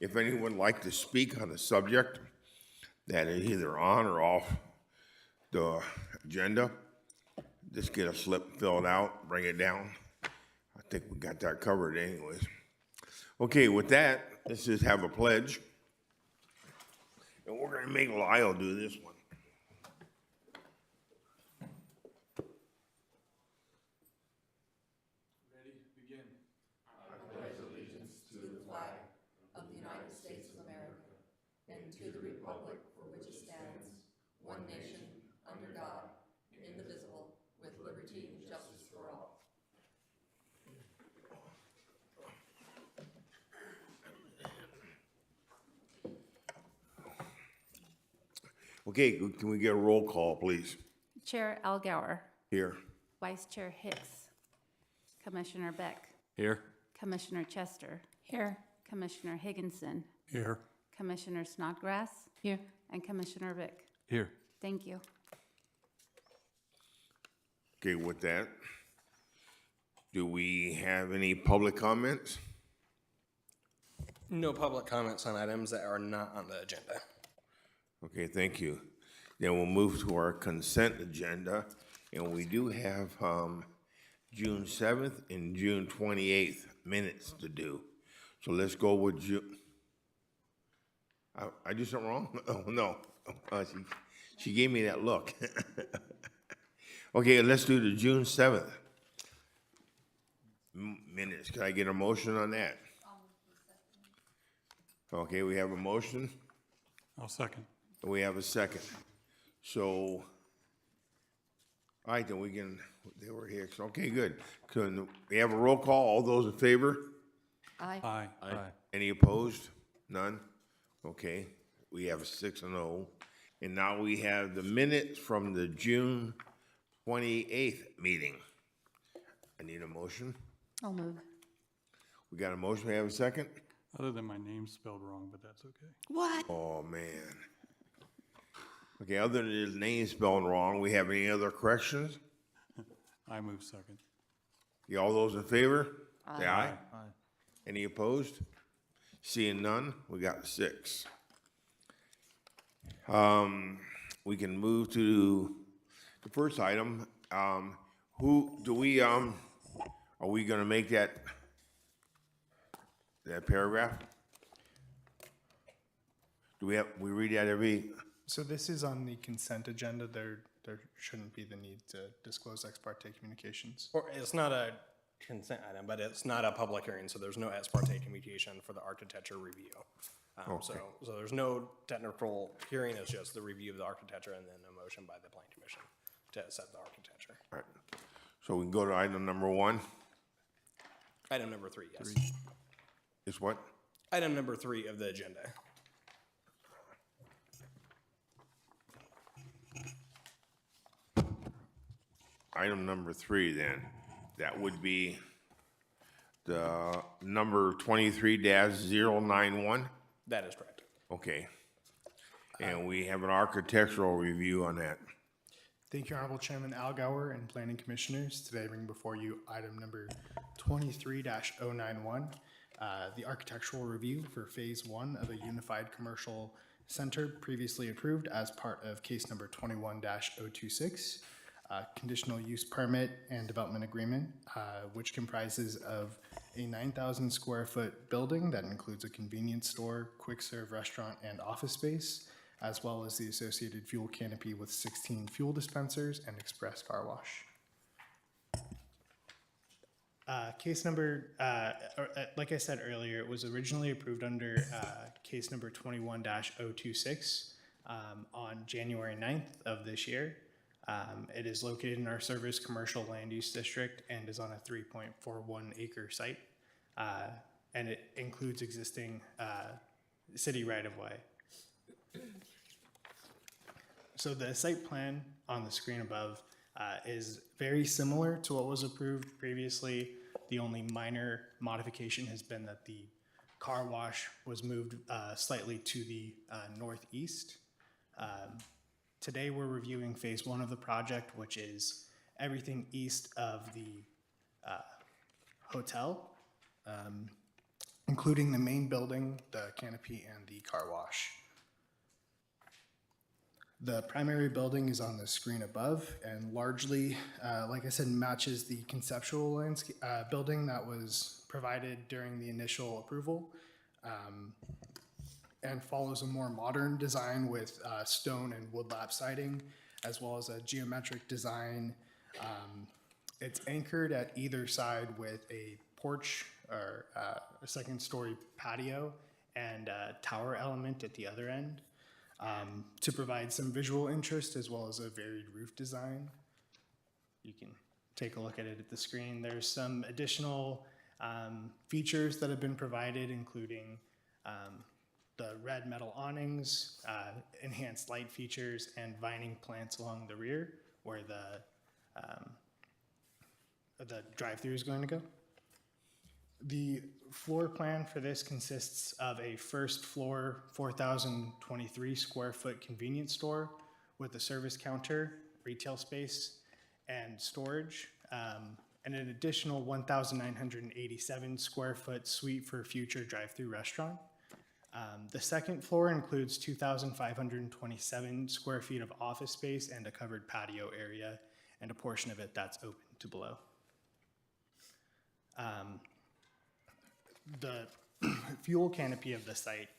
If anyone would like to speak on the subject that is either on or off the agenda, just get a slip, fill it out, bring it down. I think we got that covered anyways. Okay, with that, let's just have a pledge. And we're gonna make Lyle do this one. Ready, begin. I pledge allegiance to the flag of the United States of America and to the republic for which it stands, one nation, under God, indivisible, with liberty and justice for all. Okay, can we get a roll call, please? Chair Algauer, Here. Vice Chair Hicks, Commissioner Beck, Here. Commissioner Chester. Here. Commissioner Higginson, Here. Commissioner Snodgrass. Here. And Commissioner Vick. Here. Thank you. Okay, with that, do we have any public comments? No public comments on items that are not on the agenda. Okay, thank you. Then we'll move to our consent agenda, and we do have June 7th and June 28th minutes to do. So let's go with June. I do something wrong? Oh, no. She gave me that look. Okay, let's do the June 7th minutes. Can I get a motion on that? Okay, we have a motion. I'll second. We have a second. So, all right, then we can, they were here. So, okay, good. Can we have a roll call? All those in favor? Aye. Aye. Aye. Any opposed? None? Okay, we have a 6-0. And now we have the minutes from the June 28th meeting. I need a motion. I'll move. We got a motion. We have a second? Other than my name spelled wrong, but that's okay. What? Oh, man. Okay, other than his name spelled wrong, we have any other corrections? I move second. Yeah, all those in favor? Say aye. Aye. Any opposed? Seeing none, we got 6. We can move to the first item. Who do we, are we gonna make that paragraph? Do we read that every, So this is on the consent agenda. There shouldn't be the need to disclose ex parte communications. Or it's not a consent item, but it's not a public hearing, so there's no ex parte communication for the architecture review. So there's no technical hearing, it's just the review of the architecture and then a motion by the plan commission to set the architecture. all right. So we can go to item number 1. Item number 3, yes. Is what? Item number 3 of the agenda. Item number 3 then, that would be the number 23-091. That is correct. Okay. And we have an architectural review on that. Thank you, Honorable Chairman Algauer and Planning Commissioners. Today I bring before you item number 23-091, the architectural review for Phase 1 of a unified commercial center previously approved as part of case number 21-026. Conditional use permit and development agreement, which comprises of a 9,000 square foot building that includes a convenience store, quick serve restaurant, and office space, as well as the associated fuel canopy with 16 fuel dispensers and express car wash. Case number, like I said earlier, it was originally approved under case number 21-026 on January 9th of this year. It is located in our service commercial land use district and is on a 3.41 acre site. And it includes existing city right of way. So the site plan on the screen above is very similar to what was approved previously. The only minor modification has been that the car wash was moved slightly to the northeast. Today we're reviewing phase 1 of the project, which is everything east of the hotel, including the main building, the canopy, and the car wash. The primary building is on the screen above and largely, like I said, matches the conceptual landscape building that was provided during the initial approval, and follows a more modern design with stone and woodlap siding, as well as a geometric design. It's anchored at either side with a porch or a second-story patio and a tower element at the other end, to provide some visual interest as well as a varied roof design. You can take a look at it at the screen. There's some additional features that have been provided, including the red metal awnings, enhanced light features, and vining plants along the rear where the drive-through is going to go. The floor plan for this consists of a first floor 4,023 square foot convenience store with a service counter, retail space, and storage, and an additional 1,987 square foot suite for a future drive-through restaurant. The second floor includes 2,527 square feet of office space and a covered patio area, and a portion of it that's open to below. The fuel canopy of the site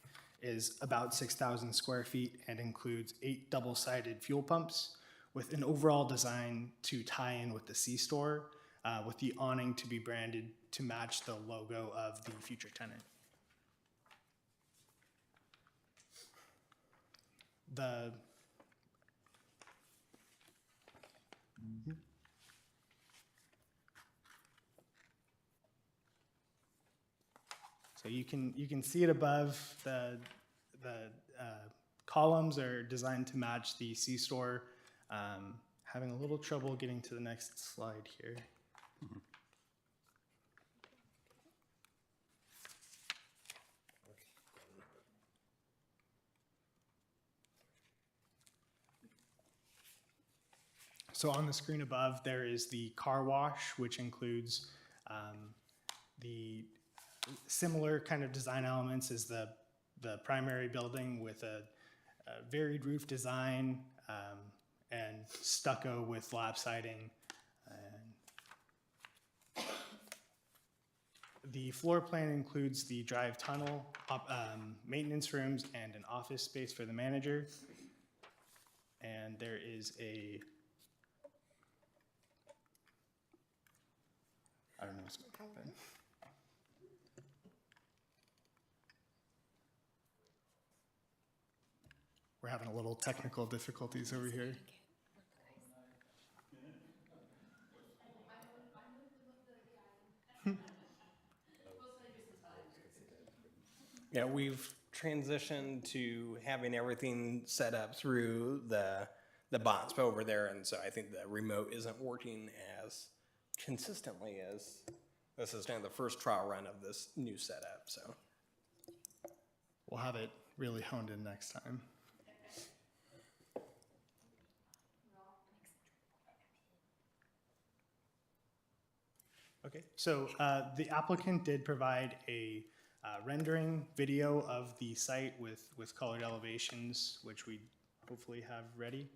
is about 6,000 square feet and includes 8 double-sided fuel pumps with an overall design to tie in with the C-store, with the awning to be branded to match the logo of the future tenant. So you can see it above. The columns are designed to match the C-store. Having a little trouble getting to the next slide here. So on the screen above, there is the car wash, which includes the similar kind of design elements as the primary building, with a varied roof design and stucco with lap siding. And the floor plan includes the drive tunnel, maintenance rooms, and an office space for the manager. And there is a, I don't know what's going to happen. We're having a little technical difficulties over here. Yeah, we've transitioned to having everything set up through the bots over there, and so I think the remote isn't working as consistently as this is kind of the first trial run of this new setup. So We'll have it really honed in next time. Okay, so the applicant did provide a rendering video of the site with colored elevations, which we hopefully have ready.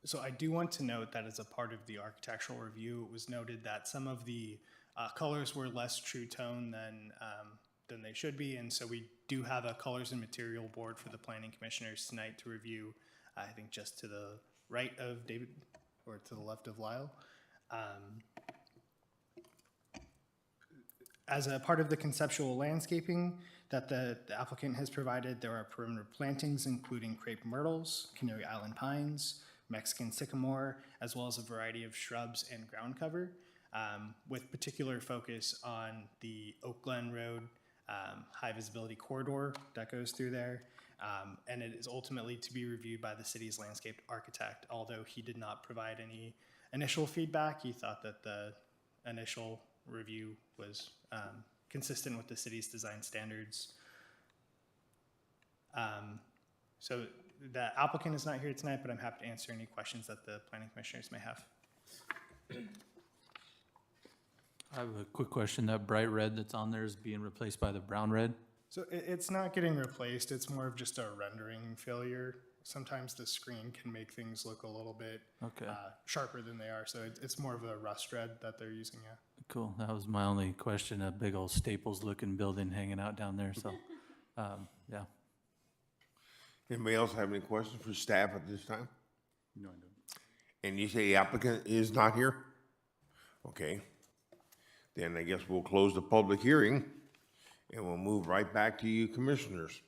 So I do want to note that as a part of the architectural review, it was noted that some of the colors were less true tone than they should be, and so we do have a colors and material board for the planning commissioners tonight to review. I think just to the right of David, or to the left of Lyle. As a part of the conceptual landscaping that the applicant has provided, there are perimeter plantings including crepe myrtles, Canary Island pines, Mexican sycamore, as well as a variety of shrubs and ground cover, with particular focus on the Oak Glen Road high visibility corridor that goes through there. And it is ultimately to be reviewed by the city's landscape architect. Although he did not provide any initial feedback, he thought that the initial review was consistent with the city's design standards. So the applicant is not here tonight, but I'm happy to answer any questions that the planning commissioners may have. I have a quick question. That bright red that's on there is being replaced by the brown red? So it's not getting replaced, it's more of just a rendering failure. Sometimes the screen can make things look a little bit Okay. sharper than they are, so it's more of a rust red that they're using, yeah. Cool. That was my only question. A big old Staples looking building hanging out down there. So, yeah. Anybody else have any questions for staff at this time? No, I don't. And you say the applicant is not here? Okay. Then I guess we'll close the public hearing and we'll move right back to you commissioners.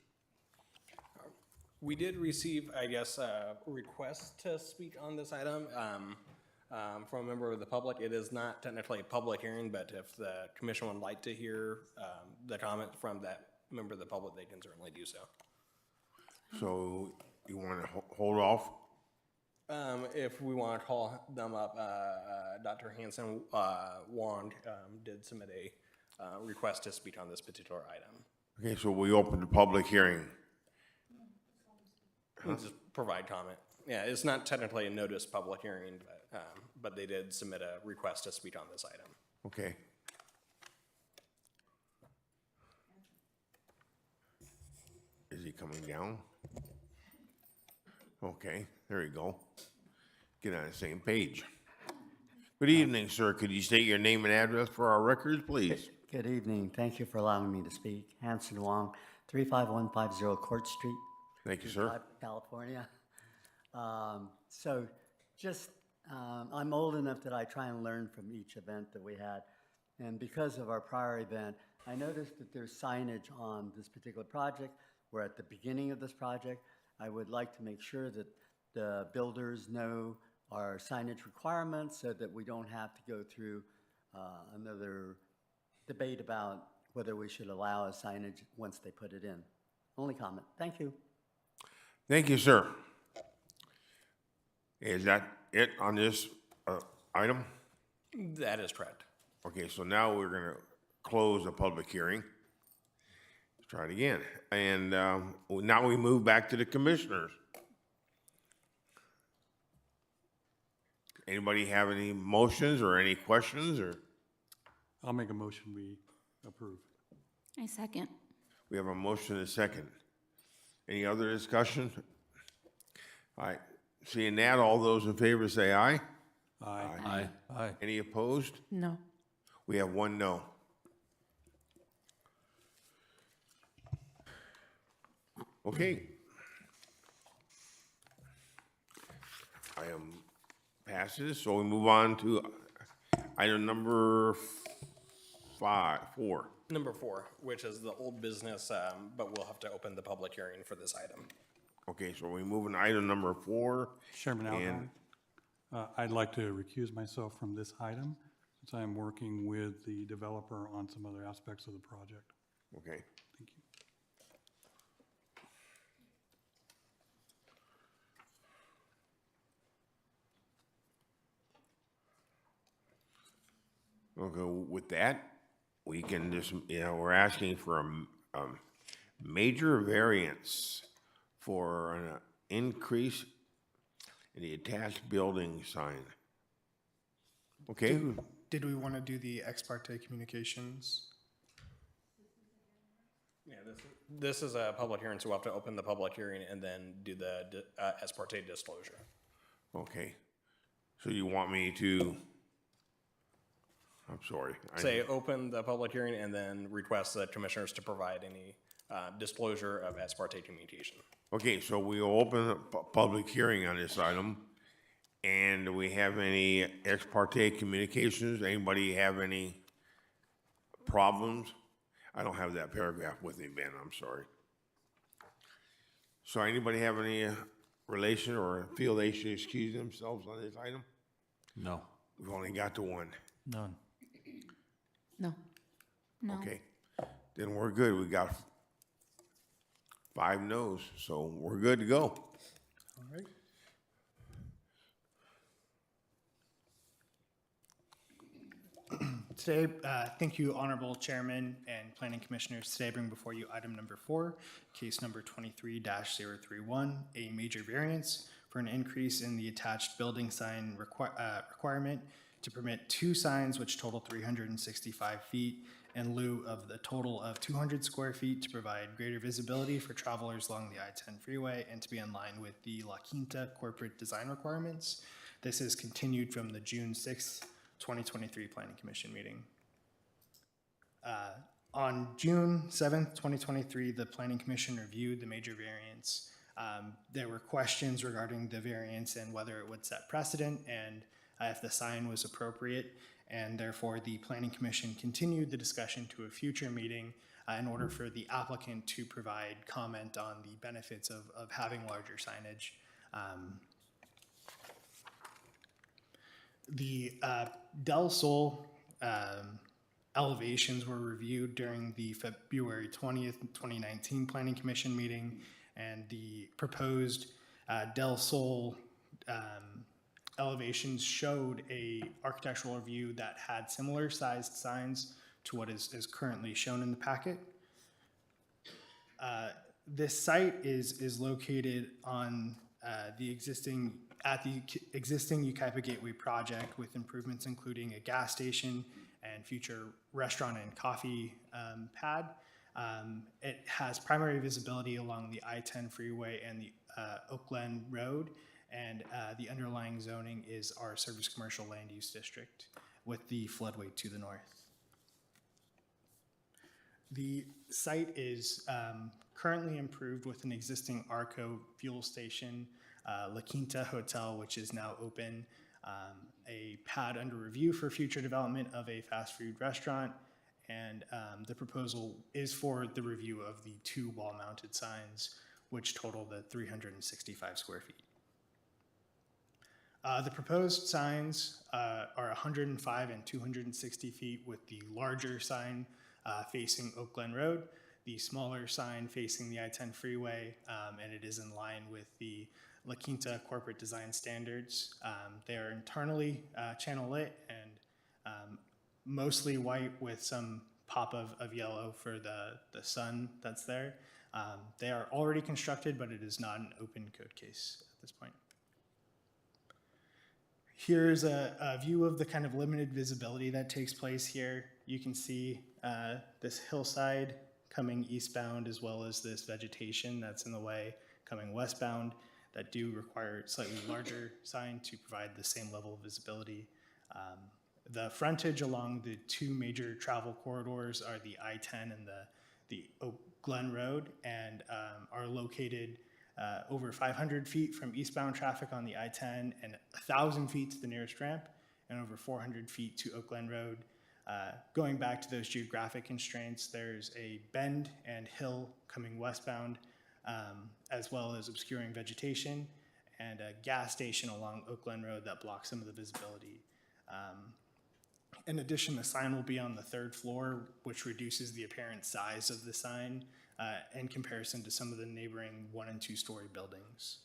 We did receive, I guess, a request to speak on this item from a member of the public. It is not technically a public hearing, but if the commission would like to hear the comment from that member of the public, they can certainly do so. So you want to hold off? If we want to call them up, Dr. Hanson Wong did submit a request to speak on this particular item. Okay, so we open the public hearing. Just provide comment. Yeah, it's not technically a notice public hearing, but they did submit a request to speak on this item. Okay. Is he coming down? Okay, there you go. Get on the same page. Good evening, sir. Could you state your name and address for our records, please? Good evening. Thank you for allowing me to speak. Hanson Wong, 35150 Court Street, Thank you, sir. California. I'm old enough that I try and learn from each event that we had. And because of our prior event, I noticed that there's signage on this particular project. We're at the beginning of this project. I would like to make sure that the builders know our signage requirements so that we don't have to go through another debate about whether we should allow a signage once they put it in. Only comment. Thank you. Thank you, sir. Is that it on this item? That is correct. Okay, so now we're gonna close the public hearing. Let's try it again. And now we move back to the commissioners. Anybody have any motions or any questions or? I'll make a motion, we approve. I second. We have a motion and a second. Any other discussion? All right, seeing that, all those in favor say aye. Aye. Aye. Any opposed? No. We have one no. Okay. Item passes, so we move on to item number 4. Number 4, which is the old business, but we'll have to open the public hearing for this item. Okay, so we move on to item number 4. Chairman And- Alcorn, I'd like to recuse myself from this item since I'm working with the developer on some other aspects of the project. Okay. Thank you. Okay, with that, we can just, we're asking for a major variance for an increase in the attached building sign. Okay, Did we want to do the ex parte communications? Yeah, this is a public hearing, so we'll have to open the public hearing and then do the ex parte disclosure. Okay. So you want me to, I'm sorry. Say, open the public hearing and then request the commissioners to provide any disclosure of ex parte communication. Okay, so we'll open a public hearing on this item. And do we have any ex parte communications? Anybody have any problems? I don't have that paragraph with me, Ben, I'm sorry. So anybody have any relation or feel they should excuse themselves on this item? No. We've only got the one. None. No. Okay, then we're good. We got 5 no's, so we're good to go. All right. Today, thank you, Honorable Chairman and Planning Commissioners. Today I bring before you item number 4, case number 23-031, a major variance for an increase in the attached building sign requirement to permit 2 signs which total 365 feet in lieu of the total of 200 square feet to provide greater visibility for travelers along the I-10 freeway and to be in line with the La Quinta corporate design requirements. This is continued from the June 6th, 2023 Planning Commission meeting. On June 7th, 2023, the Planning Commission reviewed the major variance. There were questions regarding the variance and whether it would set precedent and if the sign was appropriate, and therefore the Planning Commission continued the discussion to a future meeting in order for the applicant to provide comment on the benefits of having larger signage. The Del Sol elevations were reviewed during the February 20th, 2019 Planning Commission meeting, and the proposed Del Sol elevations showed a architectural review that had similar sized signs to what is currently shown in the packet. This site is located on the existing Yucaipa Gateway project with improvements including a gas station and future restaurant and coffee pad. It has primary visibility along the I-10 freeway and the Oak Glen Road, and the underlying zoning is our service commercial land use district with the floodway to the north. The site is currently improved with an existing Arco fuel station, La Quinta Hotel, which is now open, a pad under review for future development of a fast food restaurant, and the proposal is for the review of the 2 wall-mounted signs, which total the 365 square feet. The proposed signs are 105 and 260 feet, with the larger sign facing Oak Glen Road, the smaller sign facing the I-10 freeway, and it is in line with the La Quinta corporate design standards. They are internally channel lit and mostly white with some pop of yellow for the sun that's there. They are already constructed, but it is not an open code case at this point. Here's a view of the kind of limited visibility that takes place here. You can see this hillside coming eastbound, as well as this vegetation that's in the way coming westbound that do require slightly larger sign to provide the same level of visibility. The frontage along the 2 major travel corridors are the I-10 and the Oak Glen Road, and are located over 500 feet from eastbound traffic on the I-10 and 1,000 feet to the nearest ramp, and over 400 feet to Oak Glen Road. Going back to those geographic constraints, there's a bend and hill coming westbound, as well as obscuring vegetation, and a gas station along Oak Glen Road that blocks some of the visibility. In addition, the sign will be on the 3rd floor, which reduces the apparent size of the sign in comparison to some of the neighboring 1- and 2-story buildings.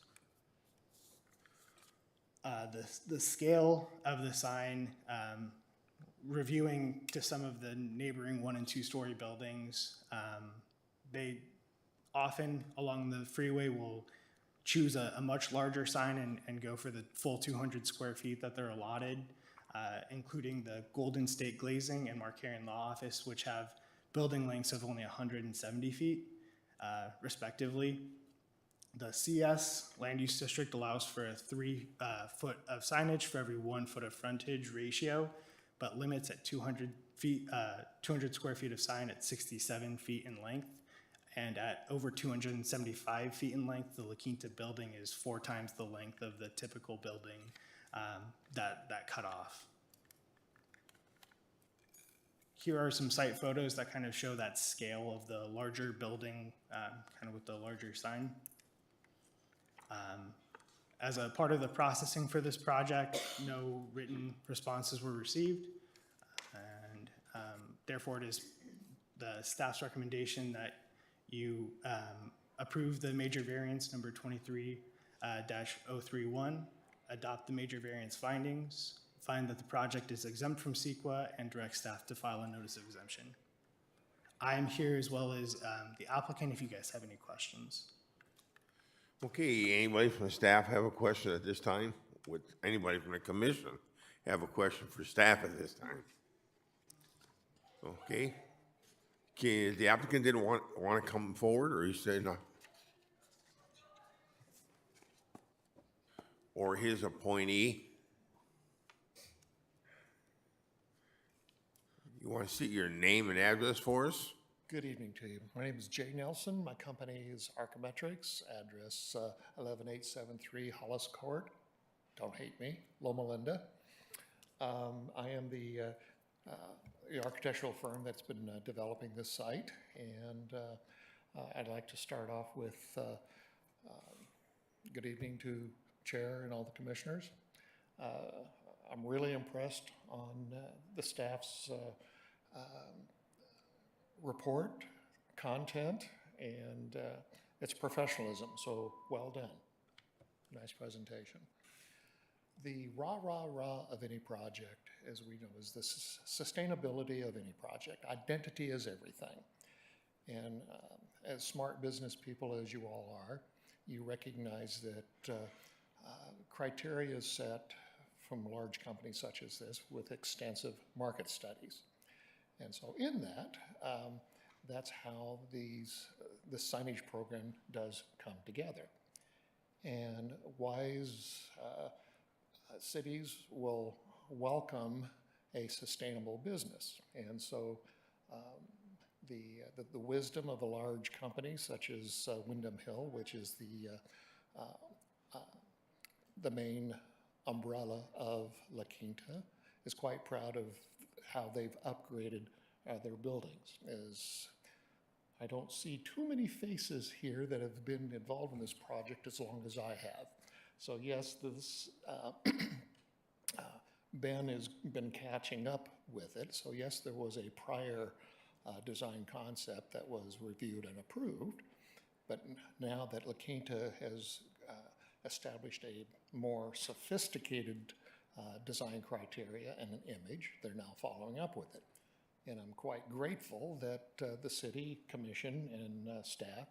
The scale of the sign, reviewing to some of the neighboring 1- and 2-story buildings, they often along the freeway will choose a much larger sign and go for the full 200 square feet that they're allotted, including the Golden State Glazing and Markarian Law Office, which have building lengths of only 170 feet, respectively. The CS land use district allows for a 3 foot of signage for every 1 foot of frontage ratio, but limits at 200 feet, 200 square feet of sign at 67 feet in length. And at over 275 feet in length, the La Quinta building is 4 times the length of the typical building that cut off. Here are some site photos that kind of show that scale of the larger building, kind of with the larger sign. As a part of the processing for this project, no written responses were received. And therefore, it is the staff's recommendation that you approve the major variance number 23-031, adopt the major variance findings, find that the project is exempt from CEQA, and direct staff to file a notice of exemption. I am here as well as the applicant if you guys have any questions. Okay, anybody from the staff have a question at this time? Would anybody from the commission have a question for staff at this time? Okay. Okay, the applicant didn't want to come forward, or he said no? Or his appointee? You want to see your name and address for us? Good evening to you. My name is Jay Nelson. My company is Archimetrics, address 11873 Hollis Court. Don't hate me, Loma Linda. I am the architectural firm that's been developing this site, and I'd like to start off with good evening to Chair and all the commissioners. I'm really impressed on the staff's report, content, and its professionalism, so well done. Nice presentation. The rah of any project, as we know, is the sustainability of any project. Identity is everything. And as smart business people as you all are, you recognize that criteria is set from large companies such as this with extensive market studies. And so in that, that's how the signage program does come together. And wise cities will welcome a sustainable business. And so the wisdom of a large company such as Windham Hill, which is the main umbrella of La Quinta, is quite proud of how they've upgraded their buildings. As I don't see too many faces here that have been involved in this project as long as I have. So yes, this Ben has been catching up with it. So yes, there was a prior design concept that was reviewed and approved, but now that La Quinta has established a more sophisticated design criteria and an image, they're now following up with it. And I'm quite grateful that the city commission and staff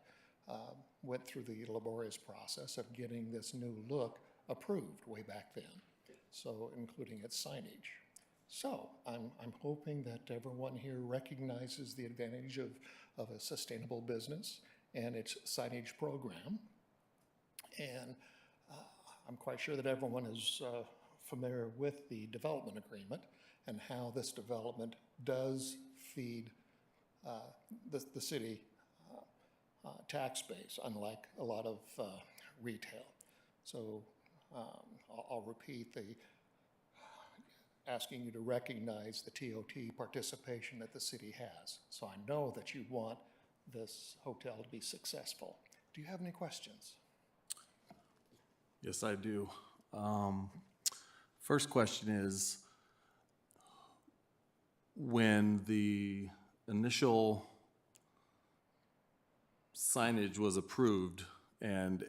went through the laborious process of getting this new look approved way back then, so including its signage. So I'm hoping that everyone here recognizes the advantage of a sustainable business and its signage program. And I'm quite sure that everyone is familiar with the development agreement and how this development does feed the city tax base, unlike a lot of retail. So I'll repeat the asking you to recognize the TOT participation that the city has. So I know that you want this hotel to be successful. Do you have any questions? Yes, I do. First question is, when the initial signage was approved and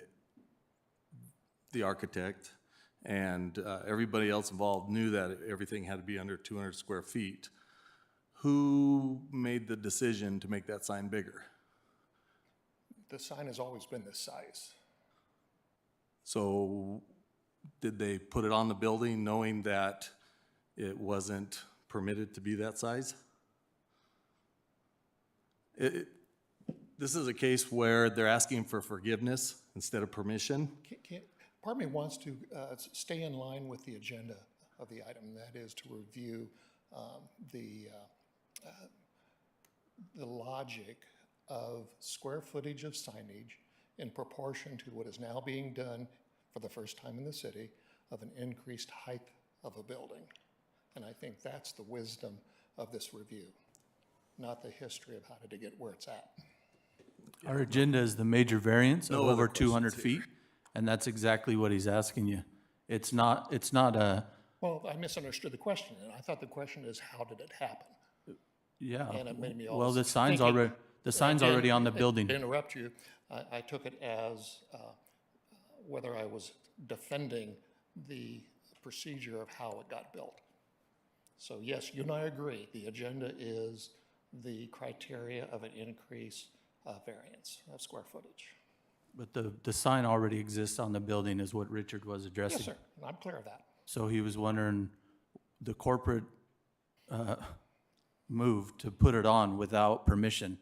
the architect and everybody else involved knew that everything had to be under 200 square feet, who made the decision to make that sign bigger? The sign has always been this size. So did they put it on the building knowing that it wasn't permitted to be that size? This is a case where they're asking for forgiveness instead of permission. Part of me wants to stay in line with the agenda of the item, and that is to review the logic of square footage of signage in proportion to what is now being done for the first time in the city of an increased height of a building. And I think that's the wisdom of this review, not the history of how did it get where it's at. Our agenda is the major variance of No other over 200 questions feet, and that's exactly what he's asking you. It's not a, Well, I misunderstood the question, and I thought the question is, how did it happen? yeah. And it made me Well, always the sign's thinking- already, the sign's Again, already on the to building. interrupt you, I took it as whether I was defending the procedure of how it got built. So yes, you and I agree, the agenda is the criteria of an increase variance of square footage. But the sign already exists on the building is what Richard was addressing. Yes, sir, I'm clear of that. So he was wondering, the corporate move to put it on without permission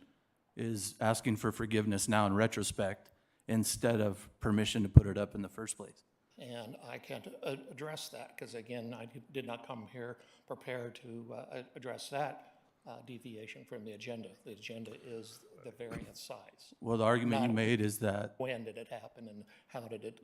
is asking for forgiveness now in retrospect instead of permission to put it up in the first place. And I can't address that, because again, I did not come here prepared to address that deviation from the agenda. The agenda is the variance size. Well, the argument you Not- made is that, When did it happen and how did it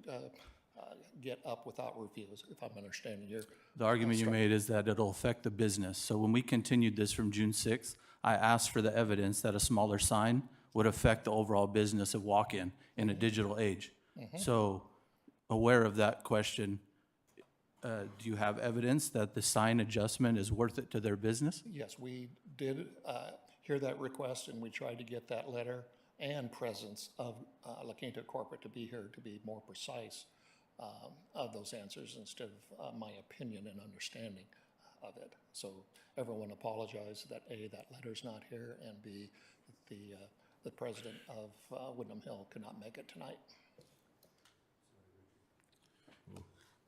get up without reviews, if I'm understanding your. the argument you made is that it'll affect the business. So when we continued this from June 6th, I asked for the evidence that a smaller sign would affect the overall business of walk-in in a digital age. So aware of that question, do you have evidence that the sign adjustment is worth it to their business? Yes, we did hear that request, and we tried to get that letter and presence of La Quinta Corporate to be here to be more precise of those answers instead of my opinion and understanding of it. So everyone apologized that A, that letter's not here, and B, the president of Woodland Hill could not make it tonight.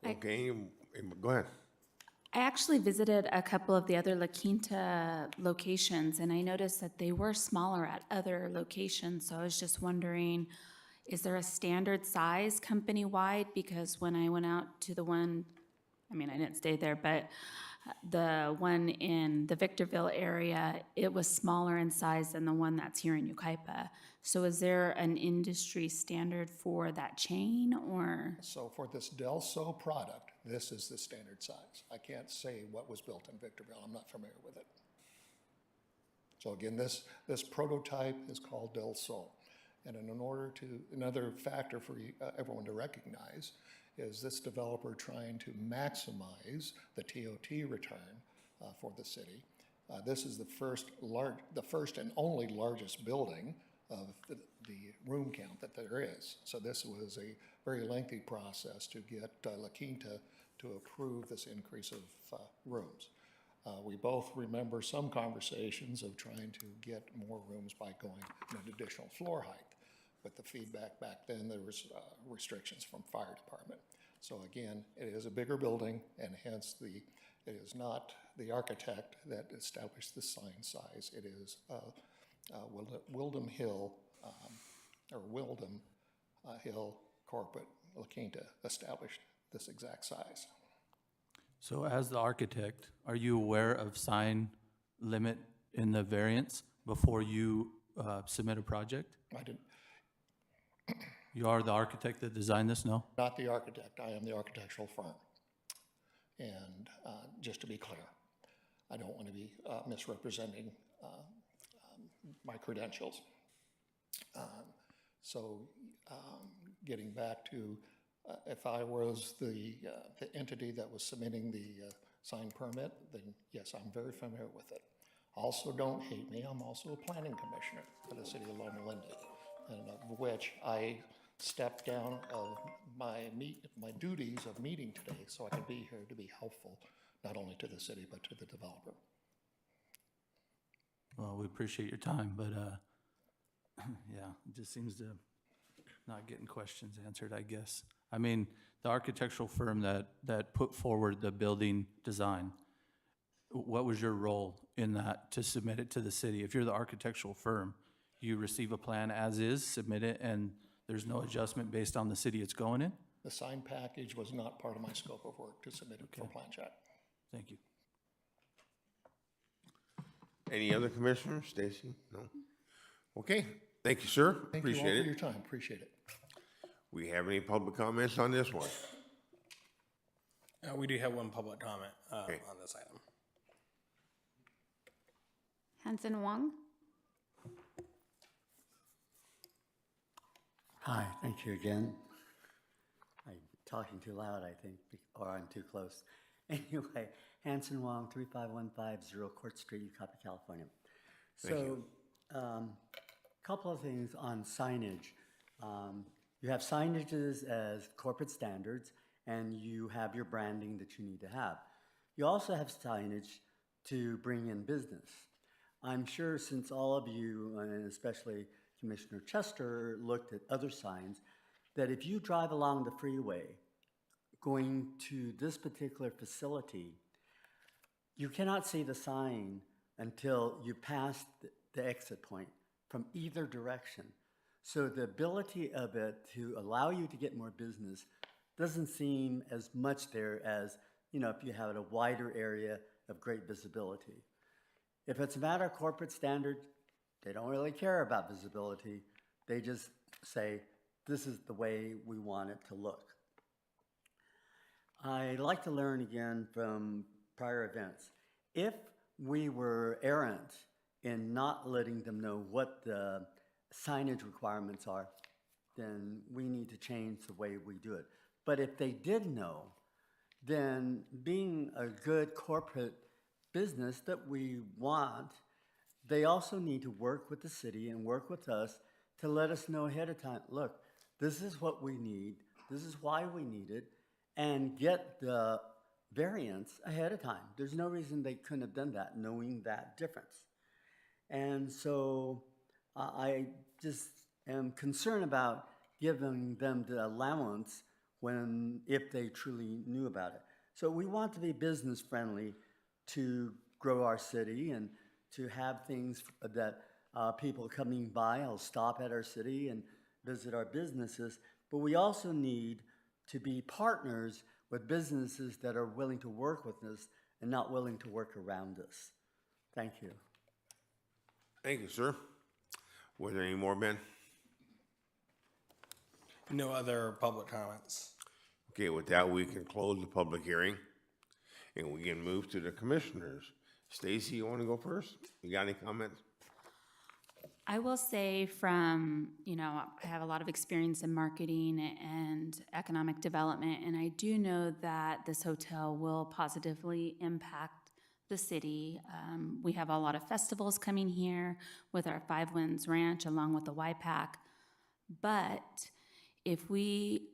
Okay, go ahead. I actually visited a couple of the other La Quinta locations, and I noticed that they were smaller at other locations. So I was just wondering, is there a standard size company-wide? Because when I went out to the one, I mean, I didn't stay there, but the one in the Victorville area, it was smaller in size than the one that's here in Yucaipa. So is there an industry standard for that chain, or? So for this Del Sol product, this is the standard size. I can't say what was built in Victorville. I'm not familiar with it. So again, this prototype is called Del Sol. And in order to, another factor for everyone to recognize is this developer trying to maximize the TOT return for the city. This is the first and only largest building of the room count that there is. So this was a very lengthy process to get La Quinta to approve this increase of rooms. We both remember some conversations of trying to get more rooms by going an additional floor height. But the feedback back then, there was restrictions from fire department. So again, it is a bigger building, and hence it is not the architect that established the sign size. It is Wildham Hill, or Wildham Hill Corporate La Quinta established this exact size. So as the architect, are you aware of sign limit in the variance before you submit a project? I didn't, You are the architect that designed this, no? not the architect, I am the architectural firm. And just to be clear, I don't want to be misrepresenting my credentials. Getting back to, if I was the entity that was submitting the sign permit, then yes, I'm very familiar with it. Also, don't hate me, I'm also a planning commissioner for the city of Loma Linda, and of which I stepped down of my duties of meeting today so I could be here to be helpful, not only to the city, but to the developer. Well, we appreciate your time, but, yeah, it just seems to not getting questions answered, I guess. I mean, the architectural firm that put forward the building design, what was your role in that to submit it to the city? If you're the architectural firm, you receive a plan as is, submit it, and There's no adjustment based on the city it's going in? The sign package was not part of my scope of work to submit it for plan check. Thank you. Any other commissioners? Stacy? No? Okay, thank you, sir. Thank you all Appreciate for your it. time, appreciate it. We have any public comments on this one? We do have one public comment Okay. on this item. Hanson Wong? Hi, thank you again. I'm talking too loud, I think, or I'm too close. Anyway, Hanson Wong, 35150 Court Street, Yucaipa, California. So, couple of things on signage. You have signages as corporate standards, and you have your branding that you need to have. You also have signage to bring in business. I'm sure since all of you, and especially Commissioner Chester, looked at other signs, that if you drive along the freeway going to this particular facility, you cannot see the sign until you pass the exit point from either direction. So the ability of it to allow you to get more business doesn't seem as much there as, you know, if you have a wider area of great visibility. If it's a matter of corporate standard, they don't really care about visibility. They just say, this is the way we want it to look. I'd like to learn again from prior events. If we were errant in not letting them know what the signage requirements are, then we need to change the way we do it. But if they did know, then being a good corporate business that we want, they also need to work with the city and work with us to let us know ahead of time, look, this is what we need, this is why we need it, and get the variance ahead of time. There's no reason they couldn't have done that, knowing that difference. And so I just am concerned about giving them the allowance if they truly knew about it. So we want to be business friendly to grow our city and to have things that people coming by will stop at our city and visit our businesses. But we also need to be partners with businesses that are willing to work with us and not willing to work around us. Thank you. Thank you, sir. Was there any more, Ben? No other public comments. Okay, with that, we can close the public hearing, and we can move to the commissioners. Stacy, you want to go first? You got any comments? I will say from, I have a lot of experience in marketing and economic development, and I do know that this hotel will positively impact the city. We have a lot of festivals coming here with our Five Winds Ranch along with the YPAC. But if we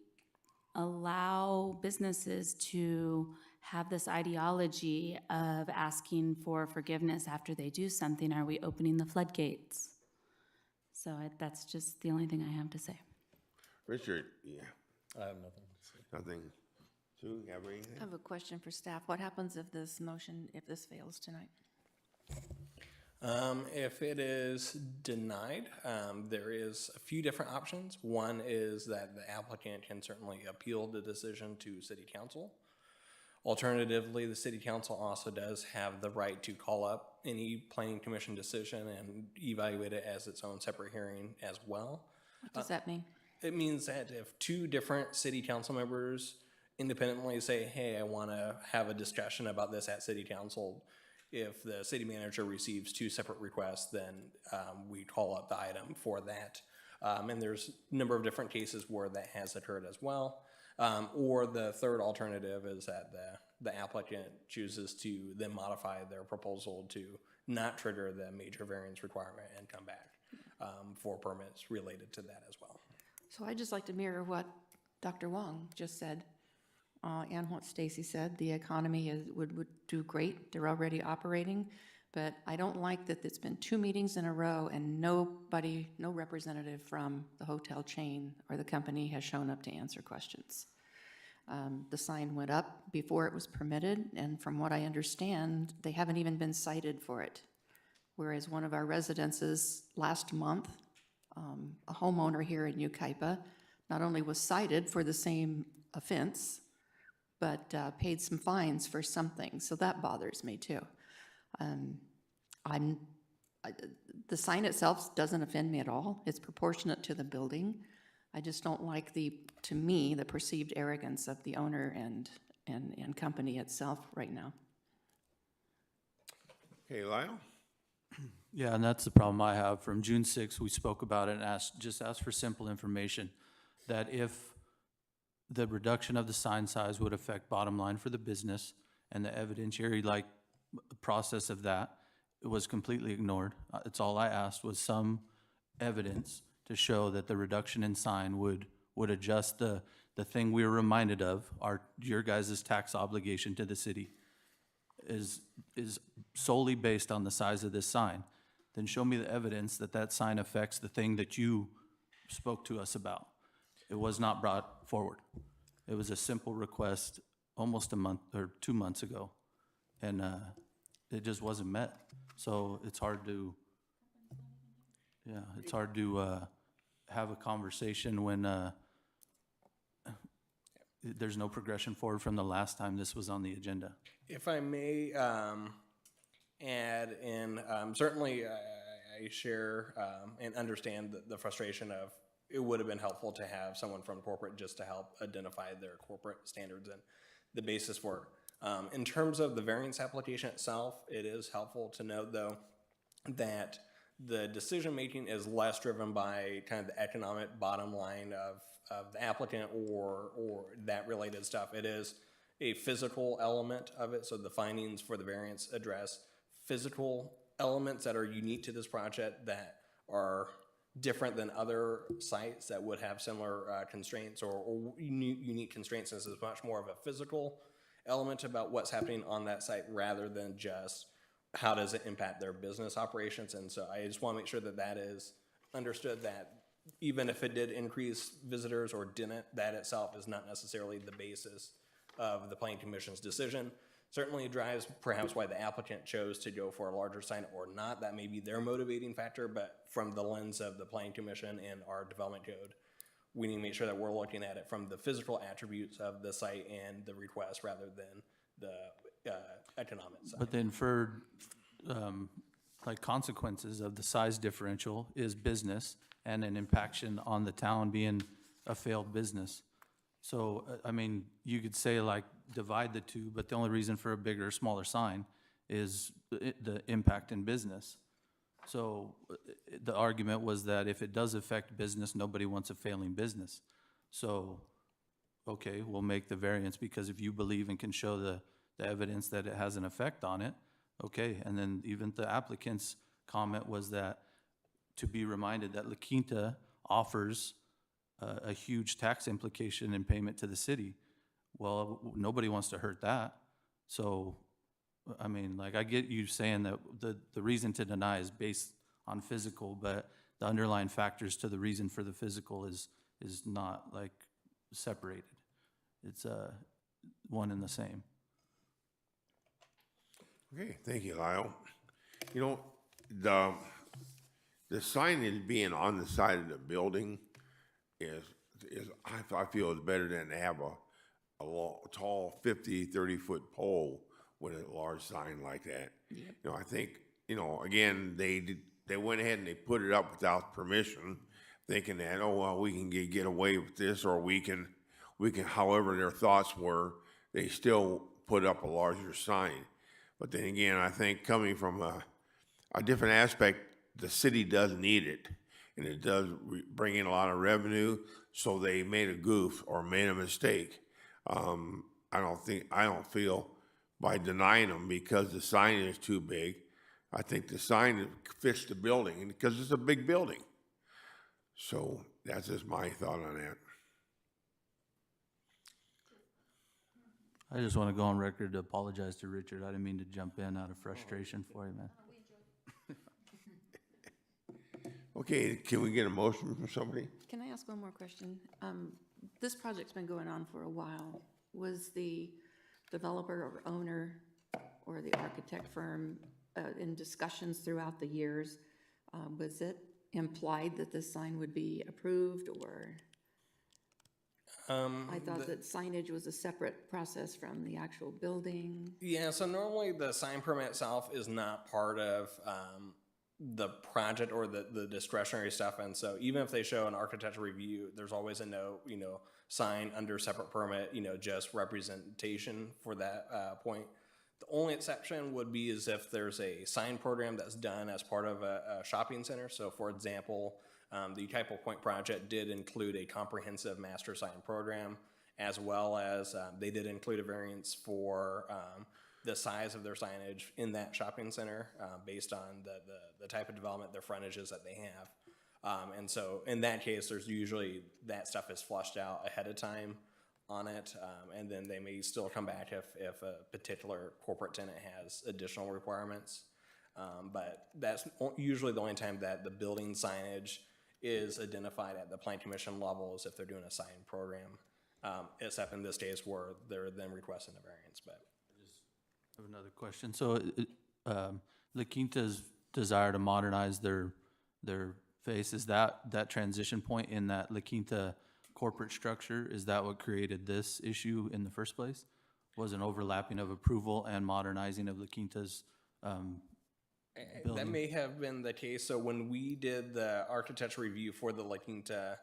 allow businesses to have this ideology of asking for forgiveness after they do something, are we opening the floodgates? So that's just the only thing I have to say. Richard, yeah, I have nothing to say. nothing. Sue, you have anything? I have a question for staff. What happens if this fails tonight? If it is denied, there is a few different options. One is that the applicant can certainly appeal the decision to City Council. Alternatively, the City Council also does have the right to call up any Planning Commission decision and evaluate it as its own separate hearing as well. What does that mean? It means that if two different City Council members independently say, hey, I want to have a discussion about this at City Council, if the city manager receives two separate requests, then we call up the item for that. And there's a number of different cases where that has occurred as well. Or the third alternative is that the applicant chooses to then modify their proposal to not trigger the major variance requirement and come back for permits related to that as well. So I'd just like to mirror what Dr. Wong just said and what Stacy said. The economy would do great. They're already operating. But I don't like that it's been 2 meetings in a row and no representative from the hotel chain or the company has shown up to answer questions. The sign went up before it was permitted, and from what I understand, they haven't even been cited for it. Whereas one of our residences last month a homeowner here in Yucaipa not only was cited for the same offense, but paid some fines for something, so that bothers me too. The sign itself doesn't offend me at all. It's proportionate to the building. I just don't like to me, the perceived arrogance of the owner and company itself right now. Okay, Lyle? Yeah, and that's the problem I have. From June 6th, we spoke about it and just asked for simple information, that if the reduction of the sign size would affect bottom line for the business and the evidentiary process of that, it was completely ignored. It's all I asked was some evidence to show that the reduction in sign would adjust the thing we were reminded of, your guys' tax obligation to the city is solely based on the size of this sign. Then show me the evidence that that sign affects the thing that you spoke to us about. It was not brought forward. It was a simple request almost a month or 2 months ago, and it just wasn't met. So it's hard to, have a conversation when there's no progression forward from the last time this was on the agenda. If I may add in, certainly I share and understand the frustration of it would have been helpful to have someone from corporate just to help identify their corporate standards and the basis for it. In terms of the variance application itself, it is helpful to note, though, that the decision-making is less driven by kind of the economic bottom line of the applicant or that related stuff. It is a physical element of it, so the findings for the variance address physical elements that are unique to this project that are different than other sites that would have similar constraints or unique constraints. This is much more of a physical element about what's happening on that site rather than just how does it impact their business operations. And so I just want to make sure that that is understood, that even if it did increase visitors or didn't, that itself is not necessarily the basis of the Planning Commission's decision. Certainly drives perhaps why the applicant chose to go for a larger sign or not. That may be their motivating factor, but from the lens of the Planning Commission and our development code, we need to make sure that we're looking at it from the physical attributes of the site and the request rather than the economic side. But the inferred consequences of the size differential is business and an impaction on the town being a failed business. So, I mean, you could say divide the two, but the only reason for a bigger or smaller sign is the impact in business. So the argument was that if it does affect business, nobody wants a failing business. So, okay, we'll make the variance because if you believe and can show the evidence that it has an effect on it, okay. And then even the applicant's comment was that to be reminded that La Quinta offers a huge tax implication in payment to the city. Well, nobody wants to hurt that. So, I mean, I get you saying that the reason to deny is based on physical, but the underlying factors to the reason for the physical is not separated. It's one and the same. Okay, thank you, Lyle. You know, the signage being on the side of the building is I feel is better than to have a tall 50, 30-foot pole with a large sign like that. Yep. You know, I think, again, they went ahead and they put it up without permission, thinking that, oh, well, we can get away with this, or we can, however their thoughts were, they still put up a larger sign. But then again, I think coming from a different aspect, the city does need it, and it does bring in a lot of revenue. So they made a goof or made a mistake. I don't feel by denying them because the sign is too big. I think the sign fits the building because it's a big building. So that's just my thought on that. I just want to go on record to apologize to Richard. I didn't mean to jump in out of frustration for you, man. Okay, can we get a motion from somebody? Can I ask one more question? This project's been going on for a while. Was the developer or owner or the architect firm in discussions throughout the years? Was it implied that this sign would be approved, or? I thought that signage was a separate process from the actual building. Yeah, so normally the sign permit itself is not part of the project or the discretionary stuff. And so even if they show an architectural review, there's always a note, sign under separate permit, just representation for that point. The only exception would be is if there's a sign program that's done as part of a shopping center. So for example, the Yucaipa Point project did include a comprehensive master sign program, as well as they did include a variance for the size of their signage in that shopping center based on the type of development, their frontages that they have. And so in that case, there's usually that stuff is flushed out ahead of time on it, and then they may still come back if a particular corporate tenant has additional requirements. But that's usually the only time that the building signage is identified at the plan commission level is if they're doing a sign program, except in this case where they're then requesting a variance. But I have another question. So La Quinta's desire to modernize their face, is that transition point in that La Quinta corporate structure, is that what created this issue in the first place? Was an overlapping of approval and modernizing of La Quinta's that building? may have been the case. So when we did the architectural review for the La Quinta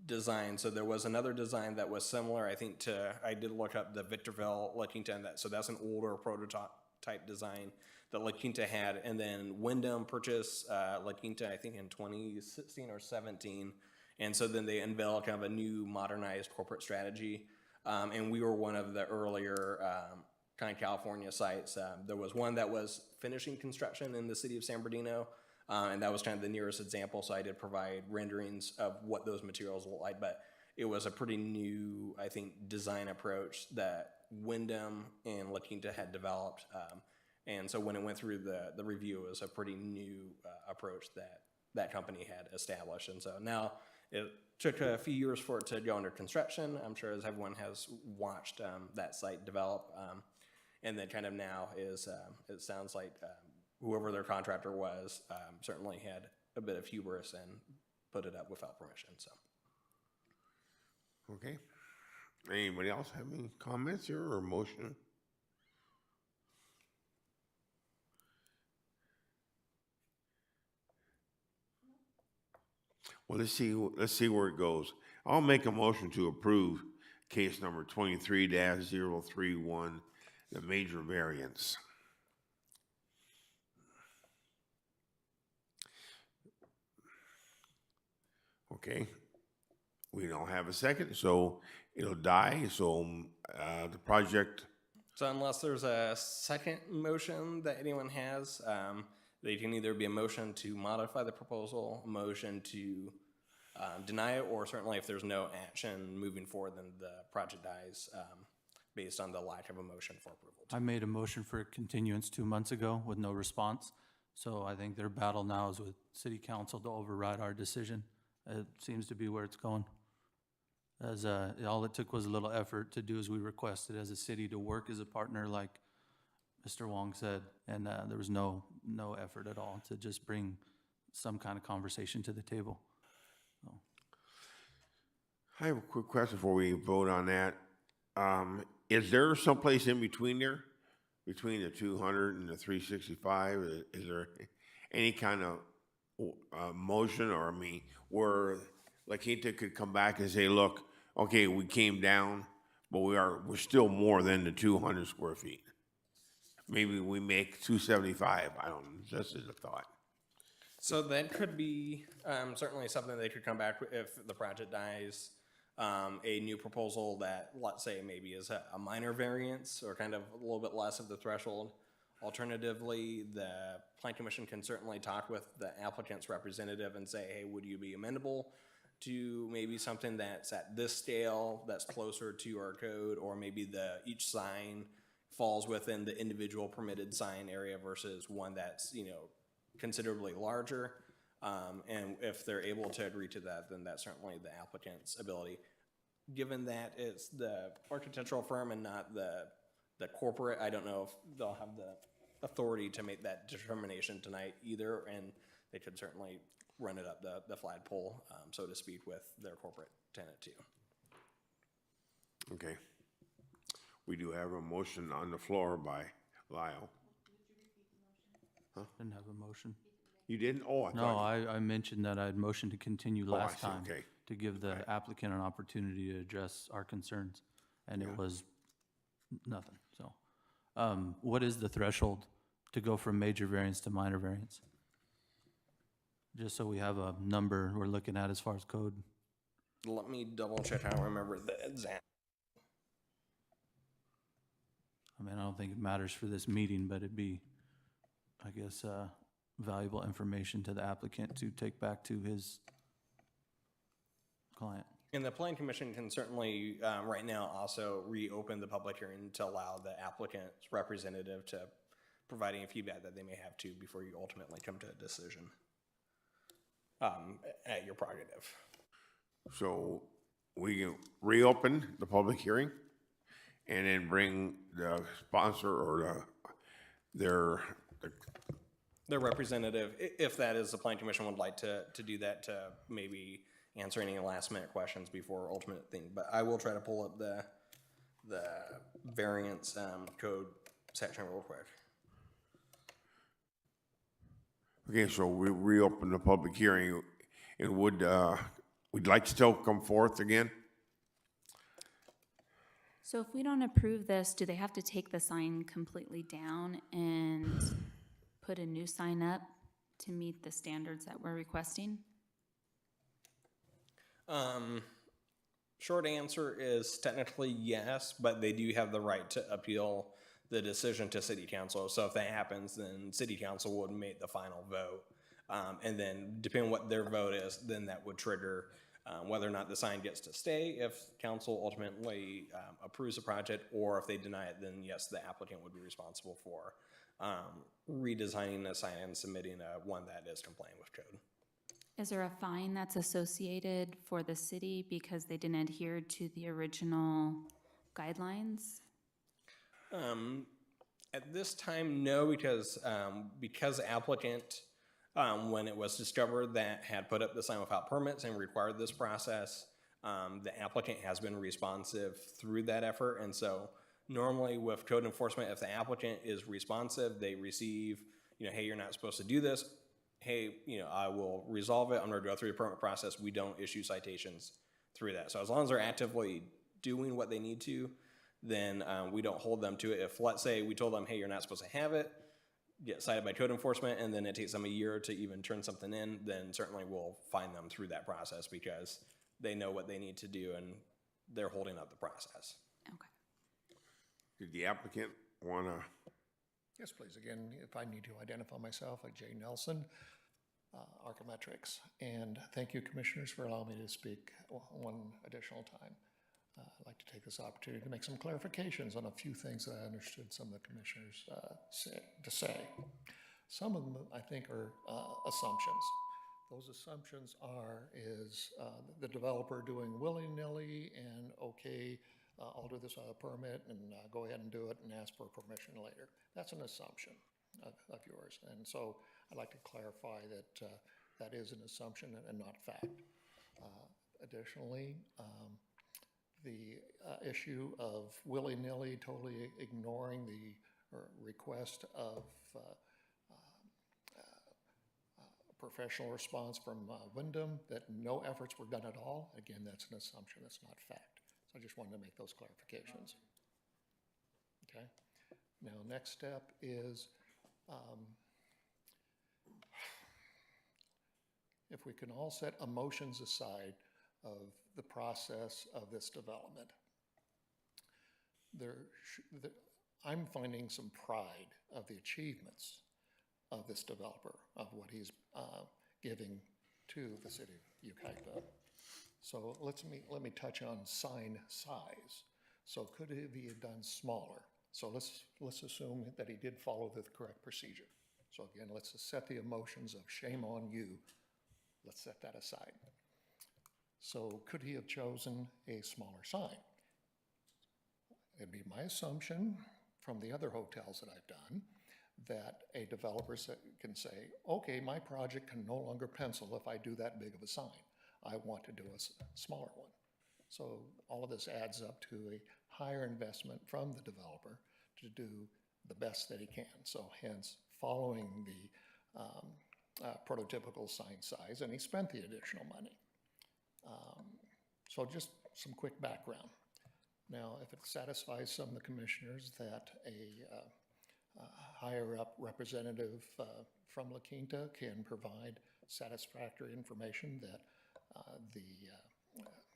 design, so there was another design that was similar, I think, I did look up the Victorville La Quinta, and so that's an older prototype design that La Quinta had. And then Wyndham purchased La Quinta, I think, in 2016 or 17. And so then they unveiled kind of a new modernized corporate strategy. And we were one of the earlier kind of California sites. There was one that was finishing construction in the city of San Bernardino, and that was kind of the nearest example. So I did provide renderings of what those materials look like, but it was a pretty new, I think, design approach that Wyndham and La Quinta had developed. And so when it went through the review, it was a pretty new approach that company had established. And so now it took a few years for it to go under construction. I'm sure as everyone has watched that site develop. And then kind of now is, it sounds like whoever their contractor was certainly had a bit of hubris and put it up without permission, so. Okay. Anybody else have any comments here or motion? Well, let's see where it goes. I'll make a motion to approve case number 23-031, the major variance. Okay, we don't have a second, so it'll die. So the project, So unless there's a second motion that anyone has, they can either be a motion to modify the proposal, a motion to deny it, or certainly if there's no action moving forward, then the project dies based on the lack of a motion for approval. I made a motion for a continuance 2 months ago with no response. So I think their battle now is with city council to override our decision. It seems to be where it's going. As all it took was a little effort to do as we requested as a city, to work as a partner, like Mr. Wong said, and there was no effort at all to just bring some kind of conversation to the table. So. I have a quick question before we vote on that. Is there someplace in between there, between the 200 and the 365? Is there any kind of motion, or where La Quinta could come back and say, look, okay, we came down, but we're still more than the 200 square feet. Maybe we make 275. I don't know, just as a thought. So that could be certainly something they could come back with if the project dies. A new proposal that, let's say, maybe is a minor variance or kind of a little bit less of the threshold. Alternatively, the plan commission can certainly talk with the applicant's representative and say, hey, would you be amenable to maybe something that's at this scale, that's closer to our code, or maybe each sign falls within the individual permitted sign area versus one that's, considerably larger. And if they're able to agree to that, then that's certainly the applicant's ability. Given that it's the architectural firm and not the corporate, I don't know if they'll have the authority to make that determination tonight either. And they could certainly run it up the flagpole, so to speak, with their corporate tenant too. Okay. We do have a motion on the floor by Lyle. Didn't have a motion. You didn't? Oh, I No, thought. I mentioned that I'd motioned to continue Oh, I last see, time. okay. To give the applicant an opportunity to address our concerns, and it was nothing, so. What is the threshold to go from major variance to minor variance? Just so we have a number we're looking at as far as code. Let me double check. I don't remember the exact. I mean, I don't think it matters for this meeting, but it'd be, I guess, valuable information to the applicant to take back to his client. And the Plan Commission can certainly, right now, also reopen the public hearing to allow the applicant's representative to provide any feedback that they may have to before you ultimately come to a decision at your prerogative. So we can reopen the public hearing and then bring the sponsor or their representative, if that is the Plan Commission would like to do that, to maybe answer any last minute questions before ultimate thing. But I will try to pull up the variance code section real quick. Okay, so we reopen the public hearing, and would like to still come forth again? So if we don't approve this, do they have to take the sign completely down and put a new sign up to meet the standards that we're requesting? Short answer is technically yes, but they do have the right to appeal the decision to city council. So if that happens, then city council would make the final vote. And then depending on what their vote is, then that would trigger whether or not the sign gets to stay if council ultimately approves the project, or if they deny it, then yes, the applicant would be responsible for redesigning the sign and submitting one that is compliant with code. Is there a fine that's associated for the city because they didn't adhere to the original guidelines? At this time, no, because applicant, when it was discovered that had put up the sign without permits and required this process, the applicant has been responsive through that effort. And so normally with code enforcement, if the applicant is responsive, they receive, hey, you're not supposed to do this. Hey, I will resolve it. I'm going to go through the permit process. We don't issue citations through that. So as long as they're actively doing what they need to, then we don't hold them to it. If, let's say, we told them, hey, you're not supposed to have it, get cited by code enforcement, and then it takes them a year to even turn something in, then certainly we'll fine them through that process because they know what they need to do and they're holding up the process. Okay. Did the applicant want to? Yes, please. Again, if I need to identify myself, like Jay Nelson, Archimetrics. And thank you, commissioners, for allowing me to speak one additional time. I'd like to take this opportunity to make some clarifications on a few things that I understood some of the commissioners say. Some of them, I think, are assumptions. Those assumptions is the developer doing willy-nilly and, okay, I'll do this without a permit and go ahead and do it and ask for permission later. That's an assumption of yours. And so I'd like to clarify that that is an assumption and not fact. Additionally, the issue of willy-nilly totally ignoring the request of professional response from Wyndham, that no efforts were done at all. Again, that's an assumption, that's not fact. So I just wanted to make those clarifications. Okay. Now, next step is if we can all set emotions aside of the process of this development. I'm finding some pride of the achievements of this developer, of what he's giving to the city of Yucaipa. So let me touch on sign size. So could it be done smaller? So let's assume that he did follow the correct procedure. So again, let's set the emotions of shame on you. Let's set that aside. So could he have chosen a smaller sign? It'd be my assumption from the other hotels that I've done that a developer can say, okay, my project can no longer pencil if I do that big of a sign. I want to do a smaller one. So all of this adds up to a higher investment from the developer to do the best that he can. So hence, following the prototypical sign size, and he spent the additional money. So just some quick background. Now, if it satisfies some of the commissioners that a higher up representative from La Quinta can provide satisfactory information that the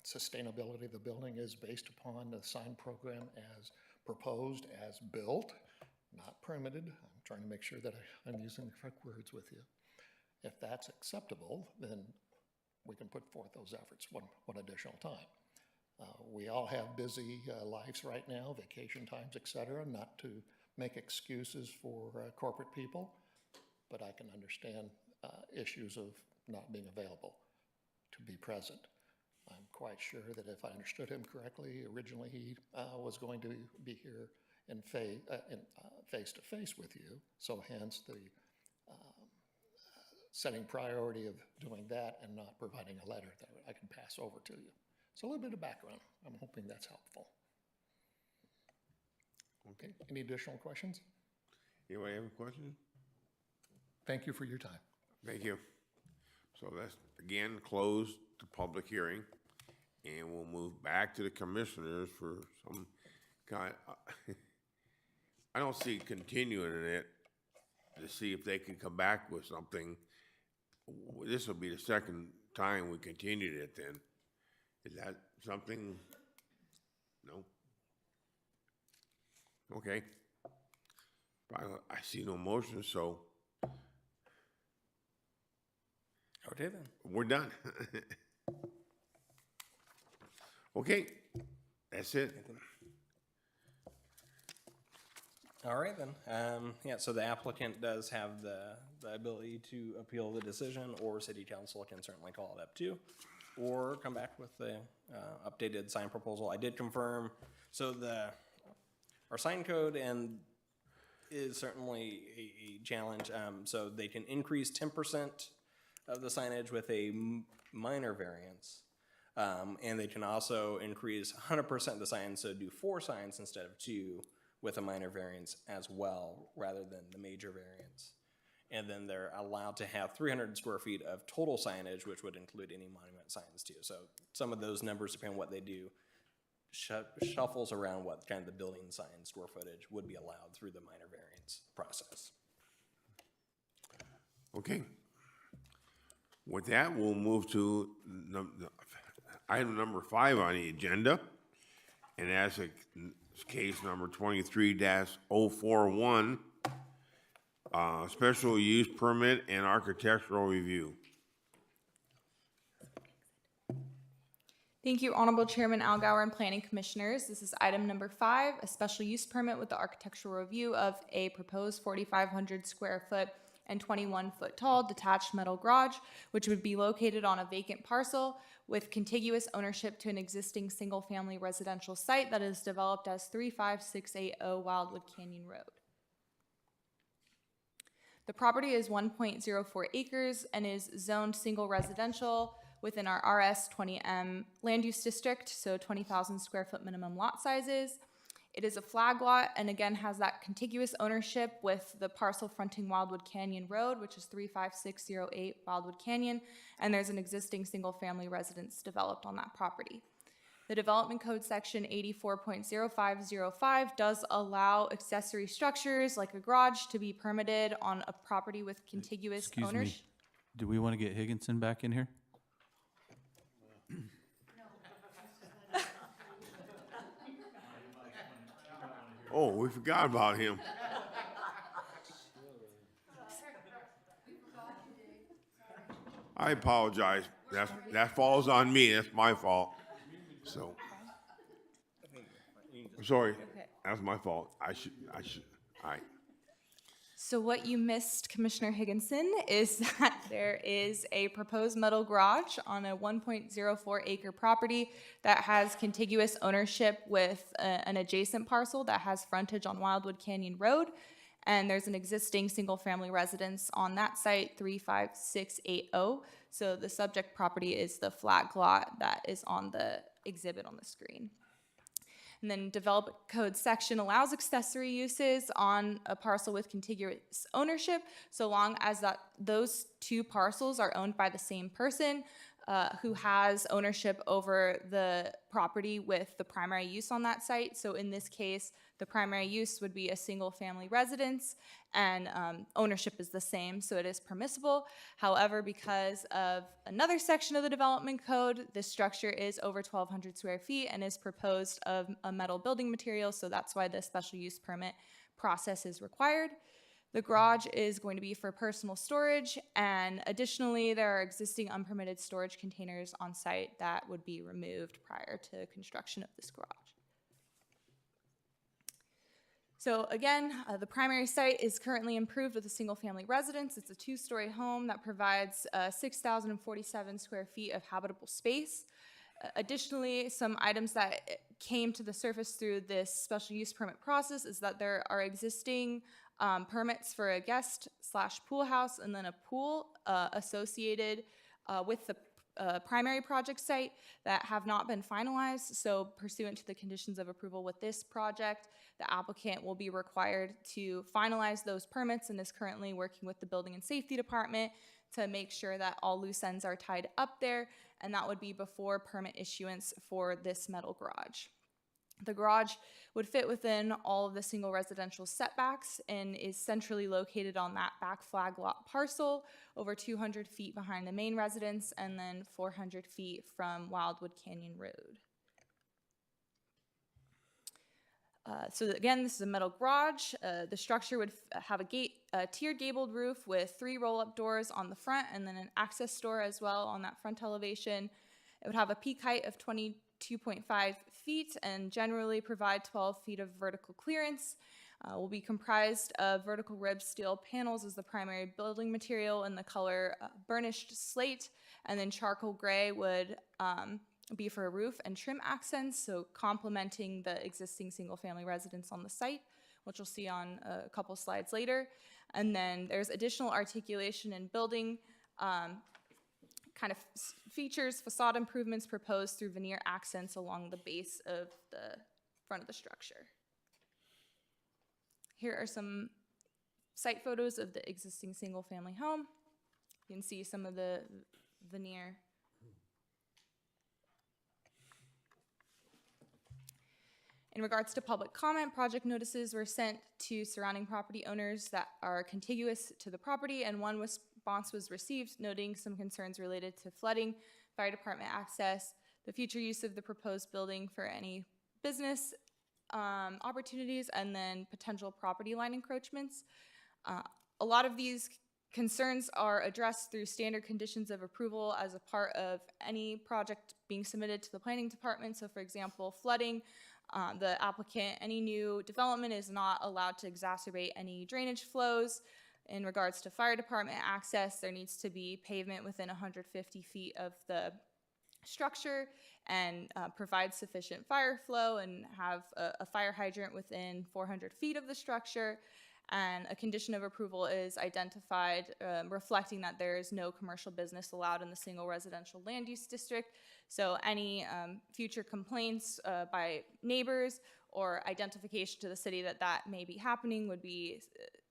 sustainability of the building is based upon the sign program as proposed, as built, not permitted. I'm trying to make sure that I'm using the correct words with you. If that's acceptable, then we can put forth those efforts one additional time. We all have busy lives right now, vacation times, et cetera, not to make excuses for corporate people, but I can understand issues of not being available to be present. I'm quite sure that if I understood him correctly, originally he was going to be here in face-to-face with you, so hence the setting priority of doing that and not providing a letter that I can pass over to you. So a little bit of background. I'm hoping that's helpful. Okay, any additional questions? Anybody have a question? Thank you for your time. Thank you. So that's, again, close the public hearing, and we'll move back to the commissioners for some kind, I don't see continuing it to see if they can come back with something. This will be the second time we continued it then. Is that something? No? Okay. I see no motion, so Okay then. we're done. Okay, that's it. All right then. Yeah, so the applicant does have the ability to appeal the decision, or city council can certainly call it up too, or come back with the updated sign proposal. I did confirm, so our sign code is certainly a challenge. So they can increase 10% of the signage with a minor variance. And they can also increase 100% of the signs, so do 4 signs instead of 2 with a minor variance as well, rather than the major variance. And then they're allowed to have 300 square feet of total signage, which would include any monument signs too. So some of those numbers, depending on what they do, shuffles around what kind of the building sign square footage would be allowed through the minor variance process. Okay. With that, we'll move to item number 5 on the agenda, and that's case number 23-041, special use permit and architectural review. Thank you, Honorable Chairman Algauer and Planning Commissioners. This is item number 5, a special use permit with the architectural review of a proposed 4,500 square foot and 21 foot tall detached metal garage, which would be located on a vacant parcel with contiguous ownership to an existing single-family residential site that is developed as 35680 Wildwood Canyon Road. The property is 1.04 acres and is zoned single residential within our RS20M land use district, so 20,000 square foot minimum lot sizes. It is a flag lot and again has that contiguous ownership with the parcel fronting Wildwood Canyon Road, which is 35608 Wildwood Canyon, and there's an existing single family residence developed on that property. The Development Code section 84.0505 does allow accessory structures like a garage to be permitted on a property with contiguous ownership. Excuse me, do we want to get Higginson back in here? Oh, we forgot about him. I apologize. That falls on me. That's my fault. So, sorry. That's my fault. I should, all right. So what you missed, Commissioner Higginson, is that there is a proposed metal garage on a 1.04 acre property that has contiguous ownership with an adjacent parcel that has frontage on Wildwood Canyon Road. And there's an existing single-family residence on that site, 35680. So the subject property is the flag lot that is on the exhibit on the screen. And then development code section allows accessory uses on a parcel with contiguous ownership, so long as those two parcels are owned by the same person who has ownership over the property with the primary use on that site. So in this case, the primary use would be a single family residence, and ownership is the same, so it is permissible. However, because of another section of the development code, this structure is over 1,200 square feet and is proposed of a metal building material, so that's why the special use permit process is required. The garage is going to be for personal storage, and additionally, there are existing unpermitted storage containers on site that would be removed prior to construction of this garage. So again, the primary site is currently improved with a single-family residence. It's a two-story home that provides 6,047 square feet of habitable space. Additionally, some items that came to the surface through this special use permit process is that there are existing permits for a guest/pool house and then a pool associated with the primary project site that have not been finalized. So pursuant to the conditions of approval with this project, the applicant will be required to finalize those permits and is currently working with the Building and Safety Department to make sure that all loose ends are tied up there, and that would be before permit issuance for this metal garage. The garage would fit within all of the single residential setbacks and is centrally located on that back flag lot parcel, over 200 feet behind the main residence and then 400 feet from Wildwood Canyon Road. So again, this is a metal garage. The structure would have a tiered gabled roof with 3 roll-up doors on the front and then an access door as well on that front elevation. It would have a peak height of 22.5 feet and generally provide 12 feet of vertical clearance. Will be comprised of vertical ribbed steel panels as the primary building material in the color burnished slate, and then charcoal gray would be for a roof and trim accents, so complementing the existing single-family residence on the site, which we'll see on a couple slides later. And then there's additional articulation in building kind of features, facade improvements proposed through veneer accents along the base of the front of the structure. Here are some site photos of the existing single-family home. You can see some of the veneer. In regards to public comment, project notices were sent to surrounding property owners that are contiguous to the property, and one response was received noting some concerns related to flooding, fire department access, the future use of the proposed building for any business opportunities, and then potential property line encroachments. A lot of these concerns are addressed through standard conditions of approval as a part of any project being submitted to the planning department. So for example, flooding, the applicant, any new development is not allowed to exacerbate any drainage flows. In regards to fire department access, there needs to be pavement within 150 feet of the structure and provide sufficient fire flow and have a fire hydrant within 400 feet of the structure. And a condition of approval is identified reflecting that there is no commercial business allowed in the single residential land use district. So any future complaints by neighbors or identification to the city that that may be happening would be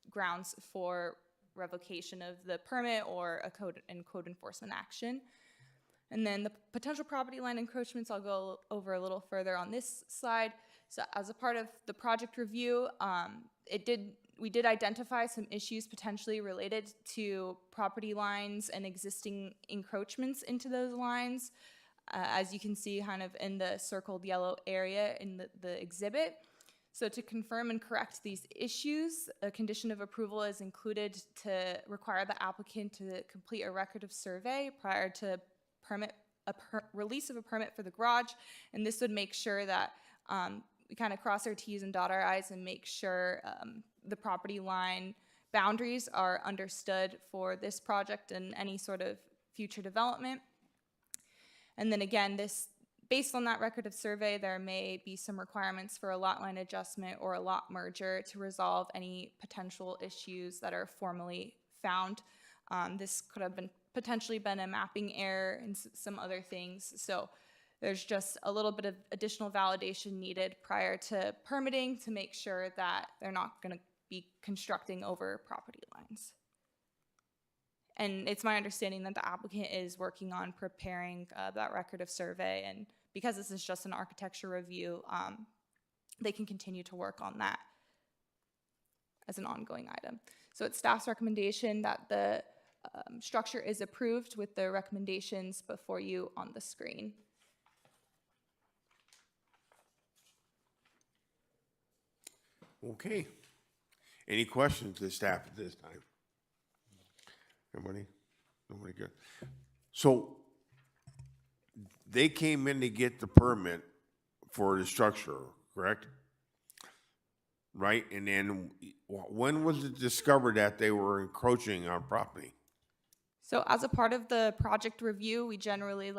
grounds for revocation of the permit or a code enforcement action. And then the potential property line encroachments, I'll go over a little further on this slide. So as a part of the project review, we did identify some issues potentially related to property lines and existing encroachments into those lines, as you can see kind of in the circled yellow area in the exhibit. So to confirm and correct these issues, a condition of approval is included to require the applicant to complete a record of survey prior to release of a permit for the garage, and this would make sure that we kind of cross our T's and dot our I's and make sure the property line boundaries are understood for this project and any sort of future development. And then again, this based on that record of survey, there may be some requirements for a lot line adjustment or a lot merger to resolve any potential issues that are formally found. This could have been potentially been a mapping error and some other things. So there's just a little bit of additional validation needed prior to permitting to make sure that they're not going to be constructing over property lines. And it's my understanding that the applicant is working on preparing that record of survey, and because this is just an architecture review, they can continue to work on that as an ongoing item. So it's staff's recommendation that the structure is approved with the recommendations before you on the screen. Okay. Any questions to staff at this time? Nobody? Nobody good? So they came in to get the permit for the structure, correct? Right? And then when was it discovered that they were encroaching on property? So as a part of the project review, we generally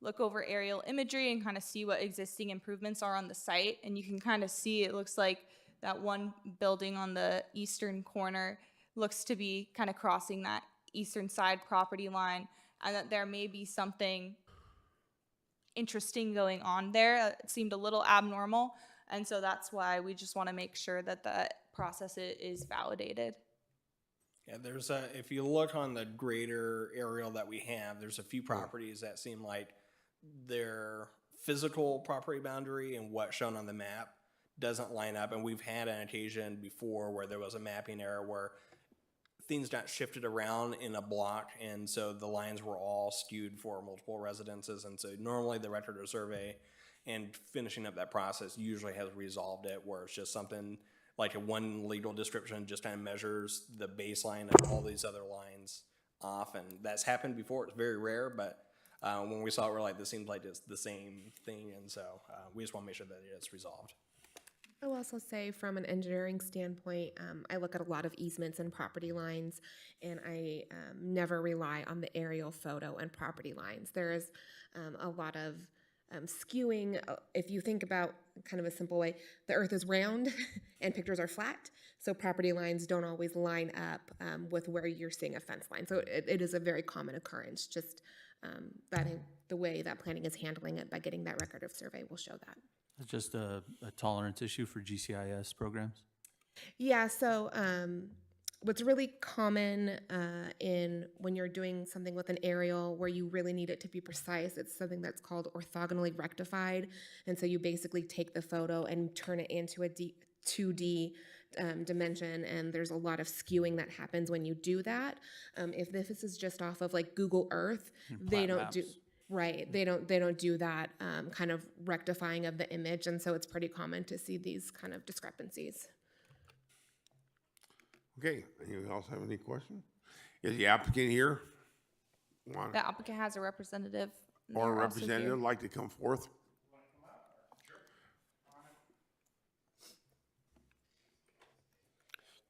look over aerial imagery and kind of see what existing improvements are on the site. And you can kind of see, it looks like that one building on the eastern corner looks to be kind of crossing that eastern side property line, and that there may be something interesting going on there. It seemed a little abnormal, and so that's why we just want to make sure that that process is validated. Yeah, there's if you look on the greater aerial that we have, there's a few properties that seem like their physical property boundary and what's shown on the map doesn't line up. And we've had an occasion before where there was a mapping error where things got shifted around in a block, and so the lines were all skewed for multiple residences. And so normally the record of survey and finishing up that process usually has resolved it, where it's just something like a one legal description just kind of measures the baseline of all these other lines off. And that's happened before. It's very rare, but when we saw it, we're like, this seems like it's the same thing. And so we just want to make sure that it's resolved. I will also say, from an engineering standpoint, I look at a lot of easements and property lines, and I never rely on the aerial photo and property lines. There is a lot of skewing. If you think about kind of a simple way, the earth is round and pictures are flat, so property lines don't always line up with where you're seeing a fence line. So it is a very common occurrence. Just that the way that planning is handling it by getting that record of survey will show that. It's just a tolerance issue for GCIS programs? Yeah, so what's really common in when you're doing something with an aerial where you really need it to be precise, it's something that's called orthogonally rectified. And so you basically take the photo and turn it into a 2D dimension, and there's a lot of skewing that happens when you do that. If this is just off of like Google Earth, they don't do... Right, they don't do that kind of rectifying of the image, and so it's pretty common to see these kind of discrepancies. Okay, anyone else have any questions? Is the applicant here? The applicant has a representative. and Or a they're also here. representative like to come forth?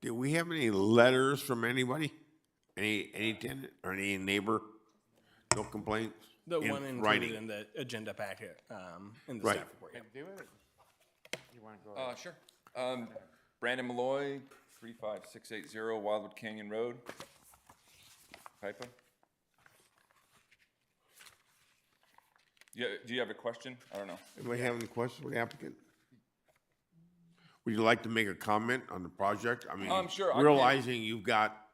Did we have any letters from anybody? Any tenant or any neighbor? No complaints? The In one included writing. in the agenda packet in the Right. staff report. Yeah. Sure. Brandon Malloy, 35680 Wildwood Canyon Road, Yucaipa. Yeah, do you have a question? I don't know. Anybody have any questions for the applicant? Would you like to make a comment on the project? I mean, Sure, I can. realizing you've got,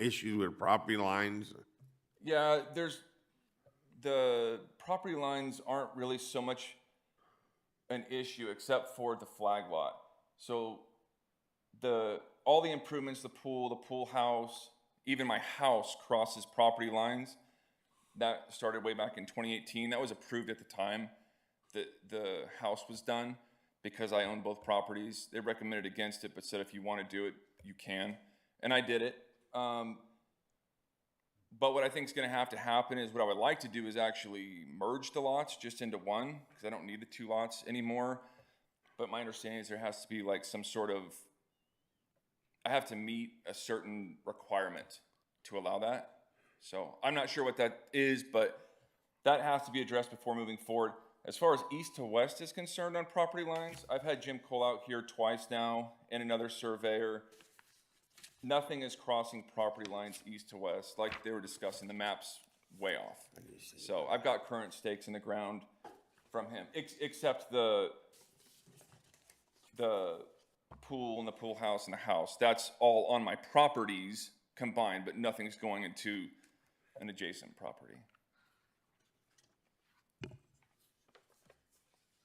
issues with property lines. Yeah, the property lines aren't really so much an issue except for the flag lot. So all the improvements, the pool house, even my house crosses property lines. That started way back in 2018. That was approved at the time that the house was done because I own both properties. They recommended against it, but said if you want to do it, you can. And I did it. But what I think is going to have to happen is what I would like to do is actually merge the lots just into one, because I don't need the two lots anymore. But my understanding is there has to be like some sort of, I have to meet a certain requirement to allow that. So I'm not sure what that is, but that has to be addressed before moving forward. As far as east to west is concerned on property lines, I've had Jim Cole out here twice now and another surveyor. Nothing is crossing property lines east to west, like they were discussing, the map's way off. So I've got current stakes in the ground from him, except the pool and the pool house and the house. That's all on my properties combined, but nothing's going into an adjacent property.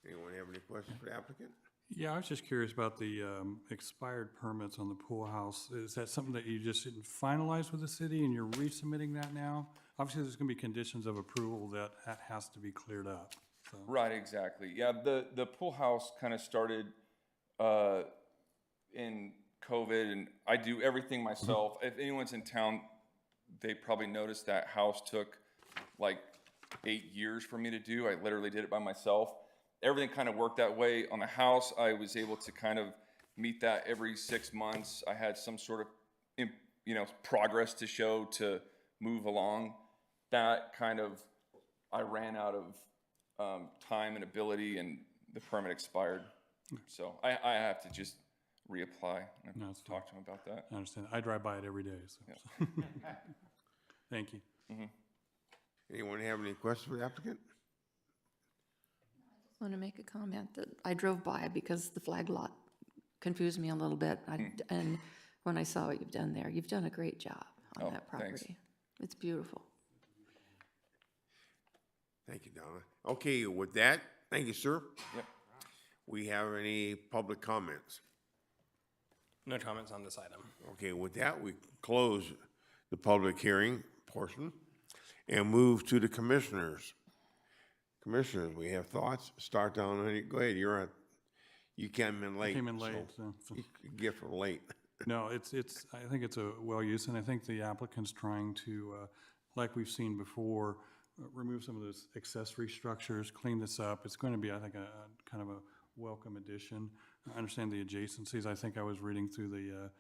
Anyone have any questions for the applicant? Yeah, I was just curious about the expired permits on the pool house. Is that something that you just didn't finalize with the city and you're resubmitting that now? Obviously, there's gonna be conditions of approval that has to be cleared up, so. Right, exactly. Yeah, the pool house kind of started in COVID, and I do everything myself. If anyone's in town, they probably noticed that house took like 8 years for me to do. I literally did it by myself. Everything kind of worked that way. On the house, I was able to kind of meet that every 6 months. I had some sort of, progress to show to move along. That kind of, I ran out of time and ability, and the permit expired. So I have to just reapply and No, it's talk to him about that. I understand. I drive by it every day, so. Thank you. Anyone have any questions for the applicant? I want to make a comment that I drove by because the flag lot confused me a little bit. And when I saw what you've done there, you've done a great job on that property. Thanks. It's beautiful. Thank you, Donna. Okay, with that, thank you, sir. Yep. We have any public comments? No comments on this item. Okay, with that, we close the public hearing portion and move to the commissioners. Commissioners, we have thoughts? Start down on it. Go ahead, you came in late. Came in late, so. You get from late. No, I think it's a well use, and I think the applicant's trying to, like we've seen before, remove some of those accessory structures, clean this up. It's going to be, I think, a kind of a welcome addition. I understand the adjacencies. I think I was reading through the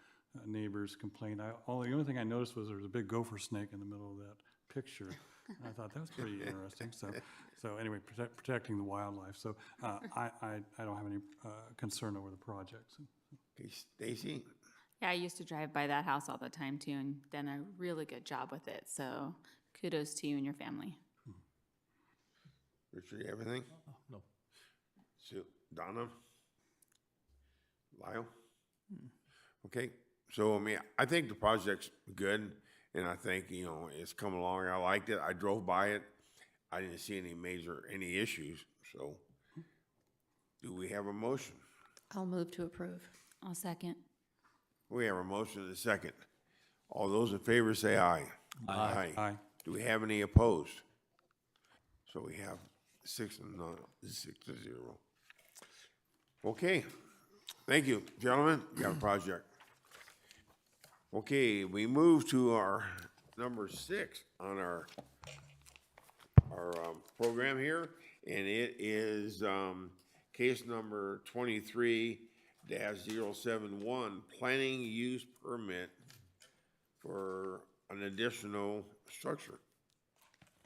neighbor's complaint. The only thing I noticed was there was a big gopher snake in the middle of that picture. And I thought that was pretty interesting. So anyway, protecting the wildlife. So I don't have any concern over the project. So. Okay, Stacy? Yeah, I used to drive by that house all the time too, and done a really good job with it. So kudos to you and your family. Richard, you have anything? No. So, Donna? Lyle? Okay, so I think the project's good, and I think, it's come along. I liked it. I drove by it. I didn't see any issues, so do we have a motion? I'll move to approve. I'll second. We have a motion and a second. All those in favor say aye. Aye. Aye. Do we have any opposed? So we have 6-0. Okay, thank you, gentlemen. You have a project. Okay, we move to our number 6 on our program here, and it is case number 23-071, planning use permit for an additional structure.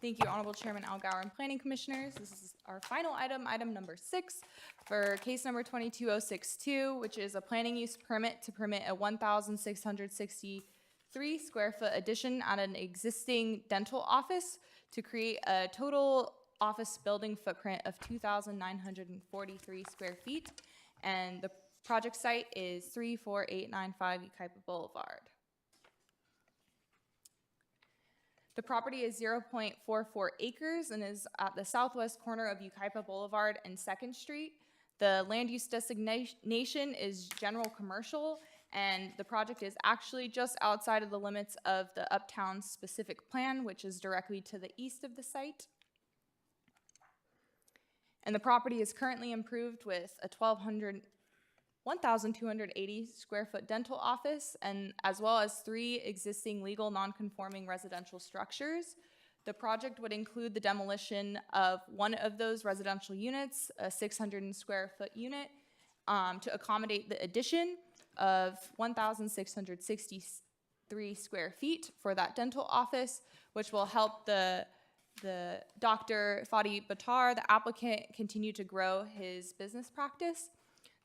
Thank you, Honorable Chairman Algauer and Planning Commissioners. This is our final item, item number 6, for case number 22062, which is a planning use permit to permit a 1,663 square foot addition on an existing dental office to create a total office building footprint of 2,943 square feet. And the project site is 34895 Yucaipa Boulevard. The property is 0.44 acres and is at the southwest corner of Yucaipa Boulevard and 2nd Street. The land use designation is general commercial, and the project is actually just outside of the limits of the Uptown specific plan, which is directly to the east of the site. And the property is currently improved with a 1,280 square foot dental office, and as well as 3 existing legal non-conforming residential structures. The project would include the demolition of one of those residential units, a 600 square foot unit, to accommodate the addition of 1,663 square feet for that dental office, which will help the The Dr. Fadi Batar, the applicant, continued to grow his business practice.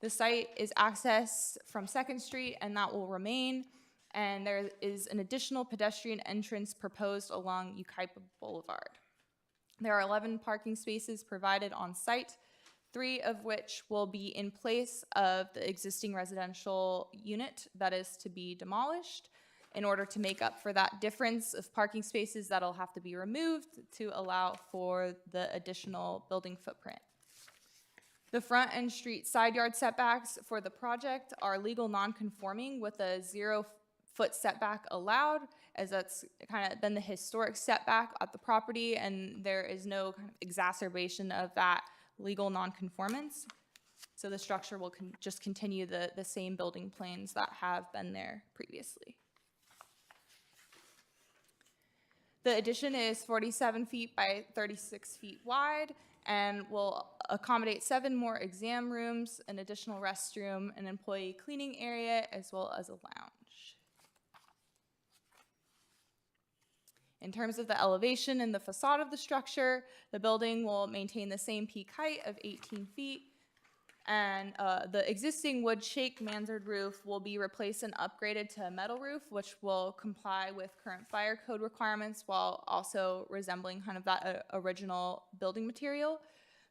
The site is accessed from 2nd Street, and that will remain. And there is an additional pedestrian entrance proposed along Yucaipa Boulevard. There are 11 parking spaces provided on site, 3 of which will be in place of the existing residential unit that is to be demolished. In order to make up for that difference of parking spaces, that'll have to be removed to allow for the additional building footprint. The front and street side yard setbacks for the project are legal non-conforming with a 0-foot setback allowed, as that's kind of been the historic setback at the property, and there is no kind of exacerbation of that legal non-conformance. So the structure will just continue the same building planes that have been there previously. The addition is 47 feet by 36 feet wide and will accommodate 7 more exam rooms, an additional restroom, an employee cleaning area, as well as a lounge. In terms of the elevation and the facade of the structure, the building will maintain the same peak height of 18 feet. And the existing wood shake mansard roof will be replaced and upgraded to a metal roof, which will comply with current fire code requirements while also resembling kind of that original building material.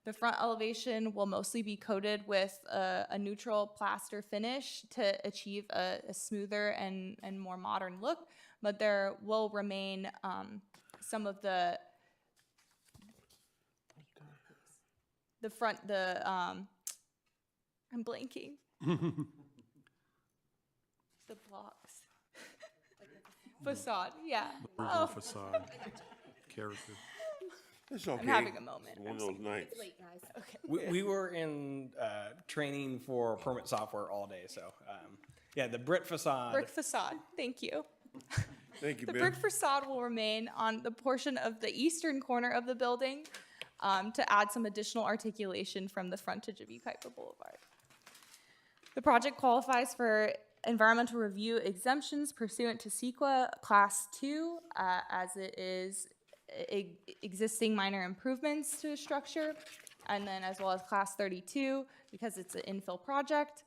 The front elevation will mostly be coated with a neutral plaster finish to achieve a smoother and more modern look, but there will remain some of the front, I'm blanking. The blocks. Facade, yeah. Original facade, character. It's okay. I'm having a moment. It's one of those nights. We were in training for permit software all day, so yeah, the brick facade. Brick facade, thank you. Thank you, The Ben. brick facade will remain on the portion of the eastern corner of the building to add some additional articulation from the frontage of Yucaipa Boulevard. The project qualifies for environmental review exemptions pursuant to CEQA Class 2, as it is existing minor improvements to the structure, and then as well as Class 32 because it's an infill project.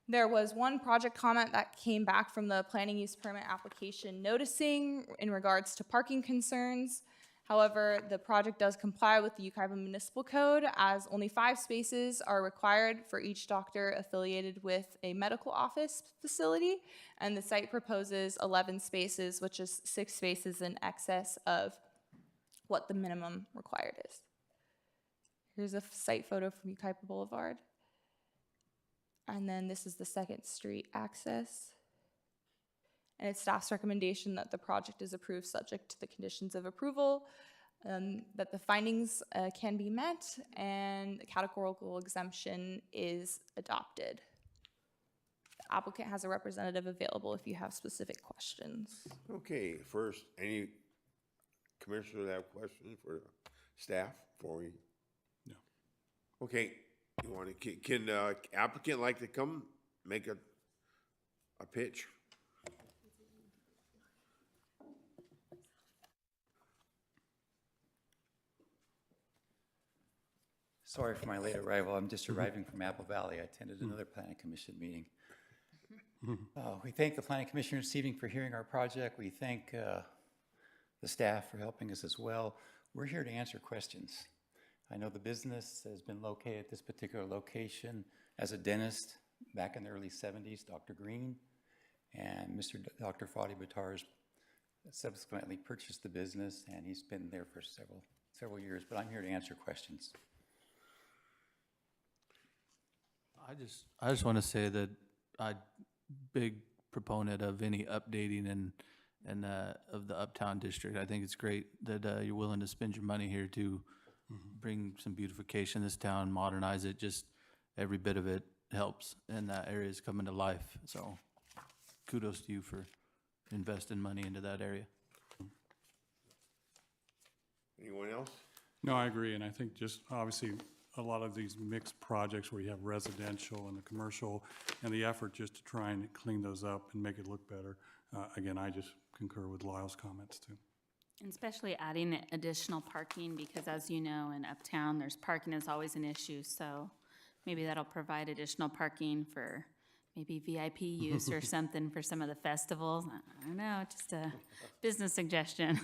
There was one project comment that came back from the planning use permit application noticing in regards to parking concerns. However, the project does comply with the Yucaipa Municipal Code, as only 5 spaces are required for each doctor affiliated with a medical office facility, and the site proposes 11 spaces, which is 6 spaces in excess of what the minimum required is. Here's a site photo from Yucaipa Boulevard. And then this is the 2nd Street access. And it's staff's recommendation that the project is approved subject to the conditions of approval, that the findings can be met, and the categorical exemption is adopted. The applicant has a representative available if you have specific questions. Okay, first, any commissioners have questions for the staff before we? No. Okay, you want to, can applicant like to come make a pitch? Sorry for my late arrival. I'm just arriving from Apple Valley. I attended another planning commission meeting. We thank the planning commission this evening for hearing our project. We thank the staff for helping us as well. We're here to answer questions. I know the business has been located at this particular location as a dentist back in the early 70s, Dr. Green, and Dr. Fadi Batar has subsequently purchased the business, and he's been there for several years, but I'm here to answer questions. I just want to say that I'm big proponent of any updating and of the Uptown District. I think it's great that you're willing to spend your money here to bring some beautification to this town, modernize it. Just every bit of it helps, and that area is coming to life. So kudos to you for investing money into that area. Anyone else? No, I agree, and I think just obviously a lot of these mixed projects where you have residential and the commercial, and the effort just to try and clean those up and make it look better. Again, I just concur with Lyle's comments too. Especially adding additional parking, because as you know, in Uptown, there's parking is always an issue, so maybe that'll provide additional parking for maybe VIP use or something for some of the festivals. I don't know, just a business suggestion.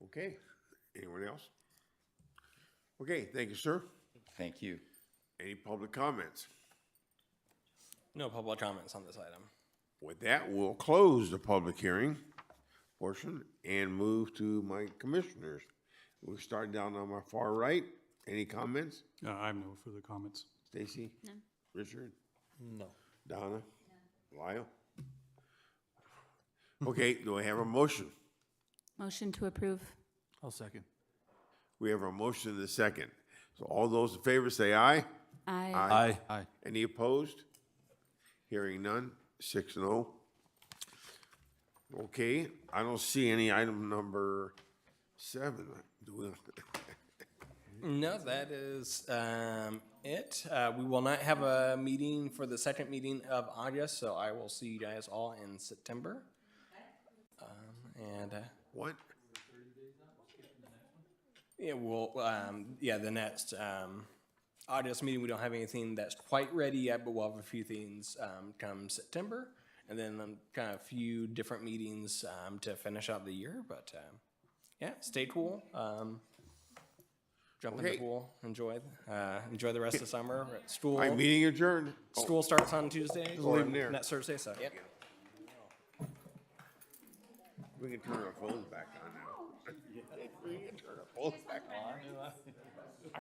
Okay, anyone else? Okay, thank you, sir. Thank you. Any public comments? No public comments on this item. With that, we'll close the public hearing portion and move to my commissioners. We'll start down on my far right. Any comments? I have no further comments. Stacy? No. Richard? No. Donna? Lyle? Okay, do I have a motion? Motion to approve. I'll second. We have a motion and a second. So all those in favor say aye. Aye. Aye. Aye. Any opposed? Hearing none, 6-0. Okay, I don't see any item number 7. Do we? No, that is it. We will not have a meeting for the second meeting of August, so I will see you guys all in September. What? Yeah, the next August meeting, we don't have anything that's quite ready yet, but we'll have a few things come September, and then kind of a few different meetings to finish out the year. But yeah, stay cool. Jump in the pool. Enjoy the rest of the summer. School. My meeting adjourned. School starts on Tuesday Just or leave 'em there. next Thursday. So yep. We can turn our phones back on now. We can turn our phones back on.